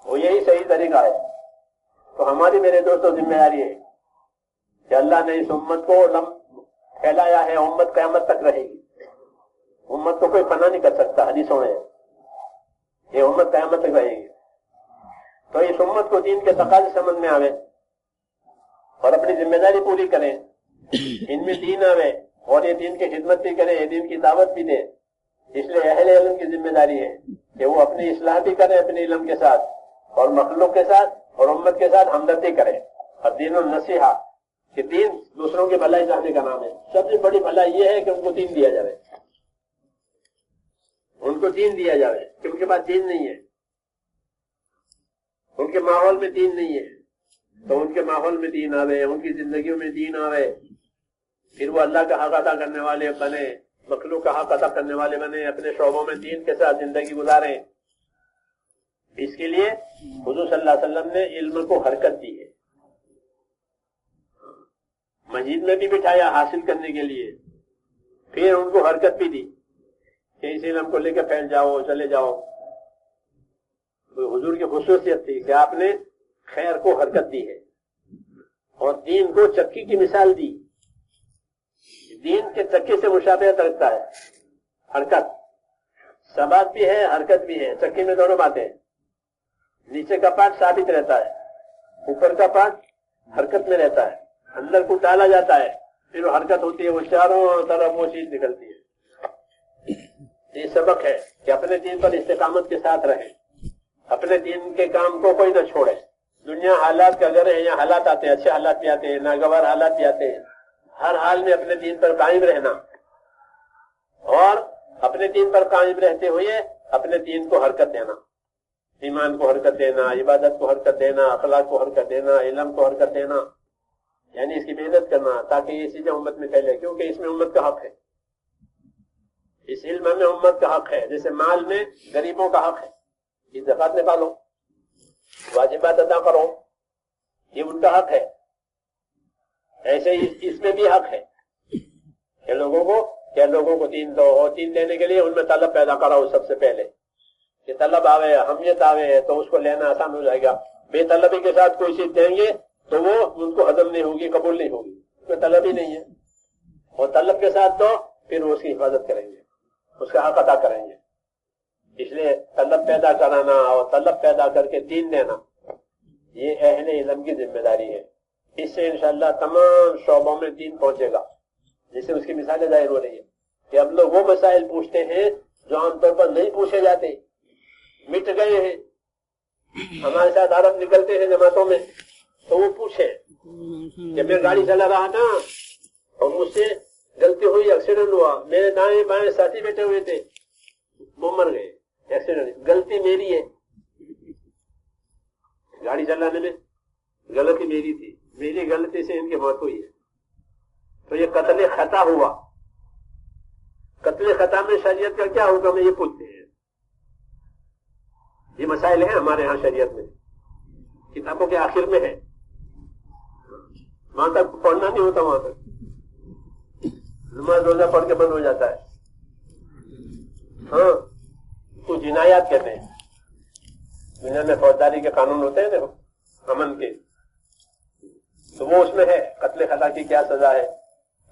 وہ یہی صحیح طریقہ ہے. تو ہماری میرے دوستوں ذمہ داری ہے کہ اللہ نے اس امت کو پھیلایا ہے، امت قیامت تک رہے گی. امت کو کوئی فنا نہیں کر سکتا. حدیثوں میں یہ امت قیامت تک رہے گی. تو اس امت کو دین کے تقاضے سمجھ میں آوے اور اپنی ذمہ داری پوری کریں، ان میں دین آوے اور یہ دین کی خدمت بھی کریں، یہ دین کی دعوت بھی دیں. اس لیے اہل علم کی ذمہ داری ہے کہ وہ اپنی اصلاح بھی کریں اپنے علم کے ساتھ، اور مخلوق کے ساتھ اور امت کے ساتھ ہمدردی کریں. اور دین النصیحہ کہ دین دوسروں کی بھلائی چاہنے کا نام ہے. سب سے بڑی بھلائی یہ ہے کہ ان کو دین دیا جائے، ان کو دین دیا جائے کہ ان کے پاس دین نہیں ہے. ان کے ماحول میں دین نہیں ہے تو ان کے ماحول میں دین آوے، ان کی زندگیوں میں دین آوے، پھر وہ اللہ کا حق ادا کرنے والے بنے، مخلوق کا حق ادا کرنے والے بنے، اپنے شعبوں میں دین کے ساتھ زندگی گزاریں۔ اس کے لیے حضور صلی اللہ علیہ وسلم نے علم کو حرکت دی ہے، مسجد میں بھی بٹھایا حاصل کرنے کے لیے، پھر ان کو حرکت بھی دی کہ اس علم کو لے کے پھیل جاؤ، چلے جاؤ۔ حضور کی خصوصیت تھی کہ آپ نے خیر کو حرکت دی ہے اور دین کو چکی کی مثال دی۔ دین کے چکے سے مشابہت رکھتا ہے، حرکت، ثبات بھی ہے حرکت بھی ہے، چکی میں دونوں باتیں، نیچے کا پارٹ ثابت رہتا ہے، اوپر کا پارٹ حرکت میں رہتا ہے، اندر کو ڈالا جاتا ہے، پھر وہ حرکت ہوتی ہے، وہ چاروں طرف وہ چیز نکلتی ہے۔ یہ سبق ہے کہ اپنے دین پر استقامت کے ساتھ رہیں، اپنے دین کے کام کو کوئی نہ چھوڑے۔ دنیا حالات کا گھر ہے، یہاں حالات آتے ہیں، اچھے حالات بھی آتے ہیں، ناگوار حالات بھی آتے ہیں، ہر حال میں اپنے دین پر قائم رہنا اور اپنے دین پر قائم رہتے ہوئے اپنے دین کو حرکت دینا، ایمان کو حرکت دینا، عبادت کو حرکت دینا، اخلاق کو حرکت دینا، علم کو حرکت دینا، یعنی اس کی محنت کرنا تاکہ یہ چیزیں امت میں پھیلے، کیونکہ اس میں امت کا حق ہے، اس علم میں امت کا حق ہے۔ جیسے مال میں غریبوں کا حق ہے، اس زکات نکالو، واجبات ادا کرو، یہ ان کا حق ہے۔ ایسے اس میں بھی حق ہے کہ لوگوں کو دین دو، اور دین دینے کے لیے ان میں طلب پیدا کراؤ۔ سب سے پہلے کہ طلب آوے، اہمیت آوے تو اس کو لینا آسان ہو جائے گا۔ بے طلبی کے ساتھ کوئی چیز دیں گے تو وہ ان کو ہضم نہیں ہوگی، قبول نہیں ہوگی، اس میں طلب ہی نہیں ہے۔ اور طلب کے ساتھ دو، پھر وہ اس کی حفاظت کریں گے، اس کا حق ادا کریں گے۔ اس لیے طلب پیدا کرانا اور طلب پیدا کر کے دین دینا، یہ اہل علم کی ذمہ داری ہے۔ اس سے انشاءاللہ تمام شعبوں میں دین پہنچے گا۔ جس سے اس کی مثالیں ظاہر ہو رہی ہے کہ ہم لوگ وہ مسائل پوچھتے ہیں جو عام طور پر نہیں پوچھے جاتے، مٹ گئے ہیں، ہمارے ساتھ عرب نکلتے ہیں جماعتوں میں تو وہ پوچھے کہ میں گاڑی چلا رہا تھا اور مجھ سے غلطی ہوئی، ایکسیڈنٹ ہوا، میرے دائیں بائیں ساتھی بیٹھے ہوئے تھے، وہ مر گئے، ایکسیڈنٹ، غلطی میری ہے، گاڑی چلانے میں غلطی میری تھی، میری غلطی سے ان کی موت ہوئی ہے، تو یہ قتل خطا ہوا۔ قتل خطا میں شریعت کا کیا حکم ہے یہ پوچھتے ہیں۔ یہ مسائل ہیں ہمارے ہاں شریعت میں، کتابوں کے آخر میں ہے، وہاں تک پڑھنا نہیں ہوتا، وہاں تک نماز روزہ پڑھ کے بند ہو جاتا ہے۔ ہاں، تو جنایات کہتے ہیں، دنیا میں فوجداری کے قانون ہوتے ہیں دیکھو، امن کے، تو وہ اس میں ہے قتل خطا کی کیا سزا ہے،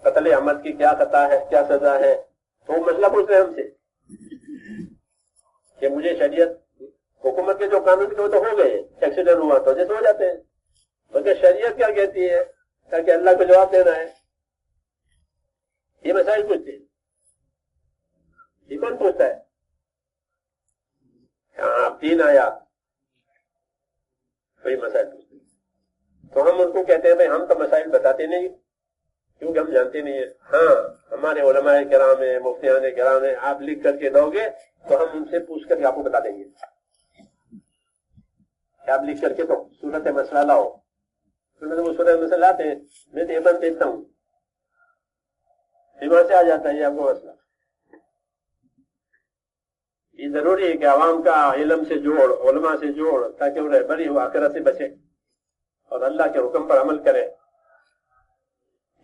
قتل عمد کی کیا خطا ہے، کیا سزا ہے۔ تو وہ مسئلہ پوچھ رہے ہیں ہم سے کہ مجھے شریعت، حکومت کے جو قانون تھے وہ تو ہو گئے، ایکسیڈنٹ ہوا تو جیسے ہو جاتے ہیں، بلکہ شریعت کیا کہتی ہے تاکہ اللہ کو جواب دینا ہے۔ یہ مسائل پوچھتے ہیں، یہ کون پوچھتا ہے؟ ہاں، دین آیا تو یہ مسائل پوچھتے ہیں، تو ہم ان کو کہتے ہیں بھائی ہم تو مسائل بتاتے نہیں کیونکہ ہم جانتے نہیں ہیں۔ ہاں، ہمارے علماء کرام ہیں، مفتیان کرام ہیں، آپ لکھ کر کے دو گے تو ہم ان سے پوچھ کر کے آپ کو بتا دیں گے۔ آپ لکھ کر کے تو صورت مسئلہ لاؤ، صورت مسئلہ آتے ہیں، میں دیوبند دیکھتا ہوں، وہاں سے آ جاتا ہے یہ آپ کو مسئلہ۔ یہ ضروری ہے کہ عوام کا علم سے جوڑ، علماء سے جوڑ، تاکہ وہ رہبری ہو، آخرت سے بچے اور اللہ کے حکم پر عمل کرے۔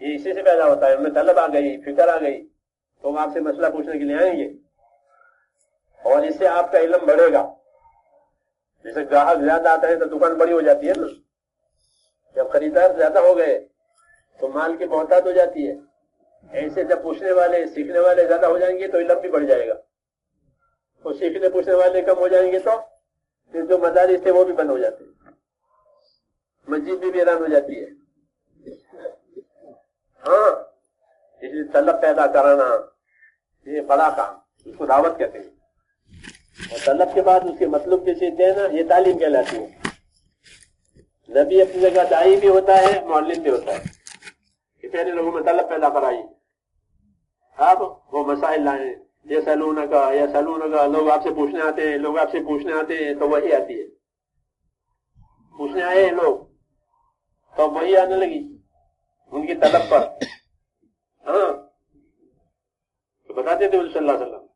یہ اسی سے پیدا ہوتا ہے، ان میں طلب آ گئی، فکر آ گئی تو وہ آپ سے مسئلہ پوچھنے کے لیے آئیں گے اور اس سے آپ کا علم بڑھے گا۔ جیسے گاہک زیادہ آتا ہے تو دکان بڑی ہو جاتی ہے نا، جب خریدار زیادہ ہو گئے تو مال کی بہتات ہو جاتی ہے۔ ایسے جب پوچھنے والے، سیکھنے والے زیادہ ہو جائیں گے تو علم بھی بڑھ جائے گا، اور سیکھنے پوچھنے والے کم ہو جائیں گے تو پھر جو مدارس تھے وہ بھی بند ہو جاتے ہیں، مسجد بھی ویران ہو جاتی ہے۔ ہاں، اس لیے طلب پیدا کرانا یہ بڑا کام، اس کو دعوت کہتے ہیں، اور طلب کے بعد اس کے مطلب کی چیز دینا یہ تعلیم کہلاتی ہے۔ نبی اپنی جگہ داعی بھی ہوتا ہے، معلم بھی ہوتا ہے کہ پہلے لوگوں میں طلب پیدا کرائی، اب وہ مسائل لائیں، یہ سلون کا لوگ آپ سے پوچھنے آتے ہیں، لوگ آپ سے پوچھنے آتے ہیں تو وہی آتی ہے پوچھنے آئے ہیں لوگ تو وہی آنے لگی ان کی طلب پر. ہاں تو بتاتے تھے صلی اللہ علیہ وسلم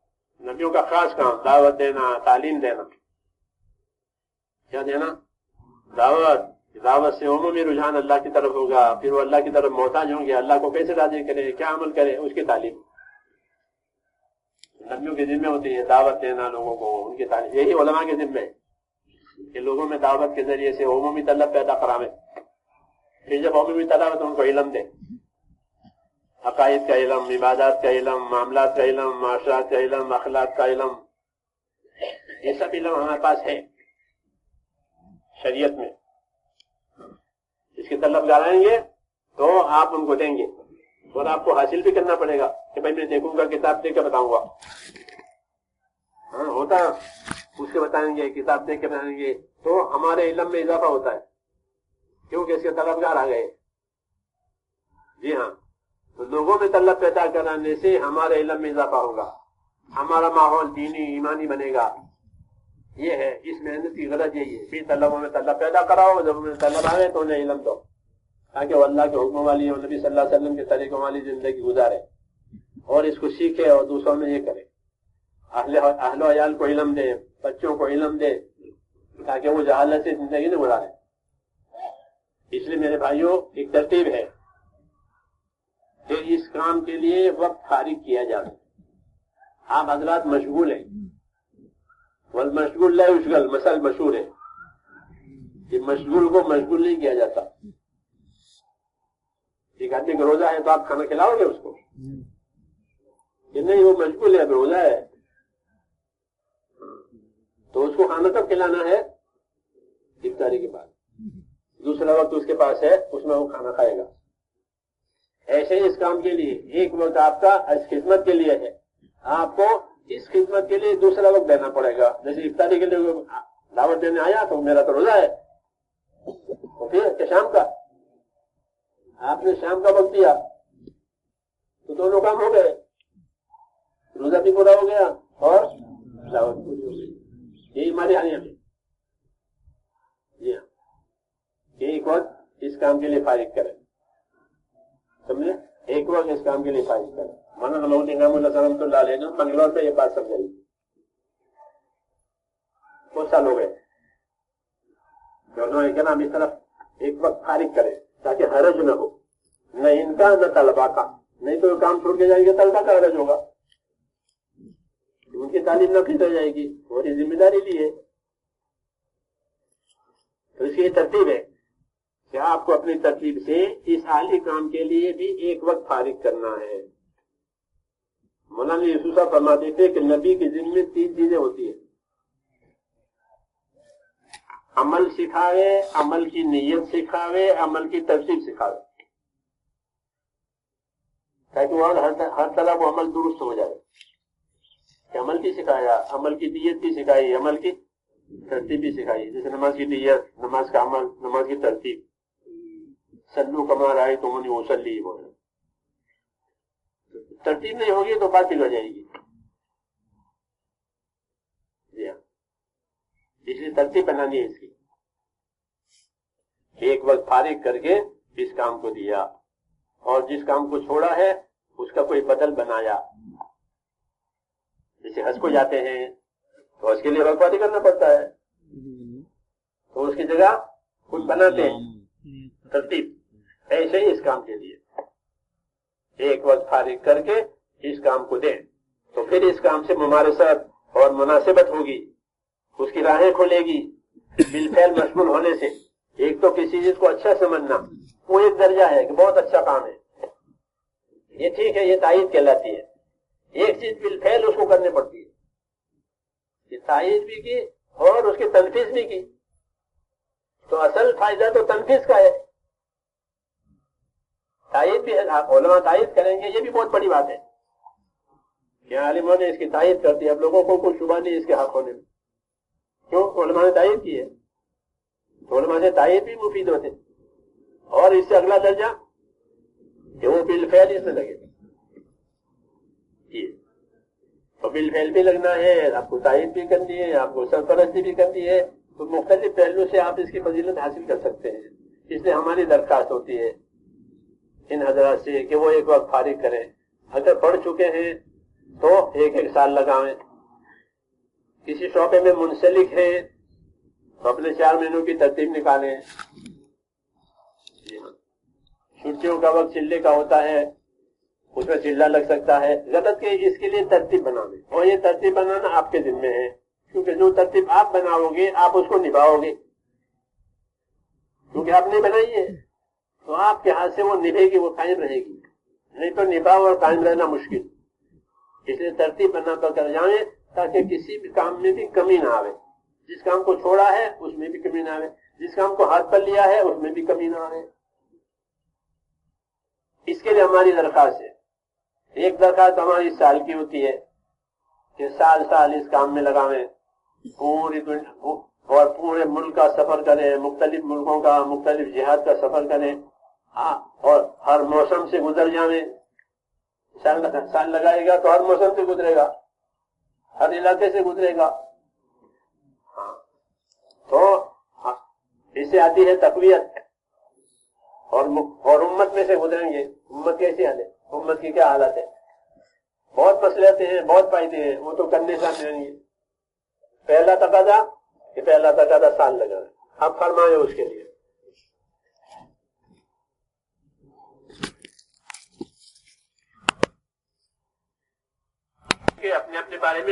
نبیوں کا خاص کام دعوت دینا، تعلیم دینا. کیا دینا؟ دعوت سے عمومی رجحان اللہ کی طرف ہوگا، پھر وہ اللہ کی طرف محتاج ہوں گے. اللہ کو کیسے راضی کرے، کیا عمل کرے، اس کی تعلیم نبیوں کے ذمہ ہوتی ہے. دعوت دینا لوگوں کو، ان کی تعلیم. یہی علماء کے ذمہ ہے کہ لوگوں میں دعوت کے ذریعے سے عمومی طلب پیدا کرائیں. پھر جب عمومی طلب تو ان کو علم دے، عقائد کا علم، عبادات کا علم، معاملات کا علم، معاشرات کا علم، اخلاق کا علم. یہ سب علم ہمارے پاس ہے شریعت میں. اس کی طلب لگائیں گے تو آپ ان کو دیں گے، اور آپ کو حاصل بھی کرنا پڑے گا کہ بھائی میں دیکھوں گا، کتاب دے کے بتاؤں گا. ہاں ہوتا اس کے بتائیں گے، کتاب دے کے بتائیں گے تو ہمارے علم میں اضافہ ہوتا ہے، کیونکہ اس کے طلبگار آ گئے. جی ہاں، تو لوگوں میں طلب پیدا کرانے سے ہمارے علم میں اضافہ ہوگا، ہمارا ماحول دینی ایمانی بنے گا. یہ ہے اس محنت کی غرض یہی ہے. پھر طلبوں میں طلب پیدا کراؤ، جب انہیں طلب آئے تو انہیں علم دو تاکہ وہ اللہ کے حکم والی اور نبی صلی اللہ علیہ وسلم کے طریقوں والی زندگی گزارے اور اس کو سیکھے اور دوسروں میں یہ کرے. اہل و عیال کو علم دے، بچوں کو علم دے تاکہ وہ جہالت سے زندگی نہ گزارے. اس لیے میرے بھائیوں ایک ترتیب ہے کہ اس کام کے لیے وقت فارغ کیا جائے. آپ حضرات مشغول ہیں، والمشغول لا یشغل، مثل مشہور ہے کہ مشغول کو مشغول نہیں کیا جاتا. ایک آدمی کا روزہ ہے تو آپ کھانا کھلاؤ گے اس کو کہ نہیں؟ وہ مشغول ہے، روزہ ہے تو اس کو کھانا کب کھلانا ہے؟ افطاری کے بعد. دوسرا وقت اس کے پاس ہے، اس میں وہ کھانا کھائے گا. ایسے ہی اس کام کے لیے ایک وقت آپ کا اس خدمت کے لیے ہے، آپ کو اس خدمت کے لیے دوسرا وقت دینا پڑے گا. جیسے افطاری کے لیے دعوت دینے آیا تو میرا تو روزہ ہے، تو پھر شام کا آپ نے شام کا وقت دیا تو دونوں کام ہو گئے، روزہ بھی پورا ہو گیا اور دعوت پوری ہو گئی. یہی ہمارے یہاں میں. جی ہاں، ایک وقت اس کام کے لیے فارغ کریں، سمجھے؟ ایک وقت اس کام کے لیے فارغ کریں. مولانا محمود انعام اللہ رحمۃ اللہ علیہ نے بنگلور میں یہ بات سمجھائی. بہت سال ہو گئے کہ نام اس طرف ایک وقت فارغ کرے تاکہ حرج نہ ہو، نہ ان کا نہ طلبا کا. نہیں تو کام چھوڑ کے جائیں گے، طلبا کا حرج ہوگا، ان کی تعلیم ناقص ہو جائے گی اور یہ ذمہ داری لی ہے. تو اس کی یہ ترتیب ہے کہ آپ کو اپنی ترتیب سے اس عالی کام کے لیے بھی ایک وقت فارغ کرنا ہے. مولانا یوسف صاحب فرماتے تھے کہ نبی کے ذمہ 3 چیزیں ہوتی ہیں: عمل سکھاوے، عمل کی نیت سکھاوے، عمل کی ترتیب سکھاوے، تاکہ وہاں ہر طرح وہ عمل درست ہو جائے. کہ عمل کی سکھایا، عمل کی نیت بھی سکھائی، عمل کی ترتیب بھی سکھائی. جیسے نماز کی نیت، نماز کا عمل، نماز کی ترتیب. سلو کما رأیتمونی اصلی، ترتیب نہیں ہوگی تو بات بگڑ جائے گی. جی ہاں، اس لیے ترتیب بنانی ہے اس کی. ایک وقت فارغ کر کے اس کام کو دیا اور جس کام کو چھوڑا ہے اس کا کوئی بدل بنایا. جیسے حج کو جاتے ہیں تو اس کے لیے وقت فارغ کرنا پڑتا ہے، تو اس کی جگہ کچھ بناتے ہیں ترتیب. ایسے ہی اس کام کے لیے ایک وقت فارغ کر کے اس کام کو دیں تو پھر اس کام سے ممارست اور مناسبت ہوگی، اس کی راہیں کھلے گی. بالفعل مشغول ہونے سے ایک تو کسی چیز کو اچھا سمجھنا وہ ایک درجہ ہے کہ بہت اچھا کام ہے، یہ ٹھیک ہے، یہ تائید کہلاتی ہے. ایک چیز بالفعل اس کو کرنی پڑتی ہے، یہ تائید بھی کی اور اس کی تنفیذ بھی کی. تو اصل فائدہ تو تنفیذ کا ہے. تائید بھی ہے، علماء تائید کریں گے، یہ بھی بہت بڑی بات ہے کہ عالموں نے اس کی تائید کر دی. اب لوگوں کو کوئی شبہ نہیں اس کے حق ہونے میں، کیوں؟ علماء نے تائید کی ہے. تو علماء سے تائید بھی مفید ہوتے. اور اس سے اگلا درجہ کہ وہ بالفعل اس میں لگے. تو بالفعل بھی لگنا ہے، آپ کو تائید بھی کرنی ہے، آپ کو سرپرستی بھی کرنی ہے تو مختلف پہلو سے آپ اس کی فضیلت حاصل کر سکتے ہیں. اس لیے ہماری درخواست ہوتی ہے ان حضرات سے کہ وہ ایک وقت فارغ کریں. اگر پڑھ چکے ہیں تو ایک ایک سال لگائیں. کسی شعبے میں منسلک ہیں تو اپنے 4 مہینوں کی ترتیب نکالیں. چھٹیوں کا وقت چلے کا ہوتا ہے، اس میں چلہ لگ سکتا ہے. غلط کہ اس کے لیے ترتیب بنانے، اور یہ ترتیب بنانا آپ کے ذمہ ہے، کیونکہ جو ترتیب آپ بناؤ گے آپ اس کو نبھاؤ گے، کیونکہ آپ نے بنائی ہے تو آپ کے ہاتھ سے وہ نبھے گی، وہ قائم رہے گی. نہیں تو نبھاؤ اور قائم رہنا مشکل. اس لیے ترتیب بنا کر جائیں تاکہ کسی بھی کام میں بھی کمی نہ آئے. جس کام کو چھوڑا ہے اس میں بھی کمی نہ آئے، جس کام کو ہاتھ پر لیا ہے اس میں بھی کمی نہ آئے. اس کے لیے ہماری درخواست ہے. ایک درخواست ہماری سال کی ہوتی ہے کہ سال سال اس کام میں لگاویں، پوری دنیا اور پورے ملک کا سفر کریں، مختلف ملکوں کا، مختلف جہاد کا سفر کریں، اور ہر موسم سے گزر جائیں. سال لگائے گا تو ہر موسم سے گزرے گا، ہر علاقے سے گزرے گا. تو اس سے آتی ہے تقویت، اور امت میں سے گزریں گے. امت کیسی حالت ہے، امت کی کیا حالت ہے؟ بہت مسئلے ہیں، بہت فائدے ہیں، وہ تو کرنے ساتھ رہیں گے. پہلا تقاضا سال لگا ہے. آپ فرمائے اس کے لیے. کہ اپنے اپنے بارے میں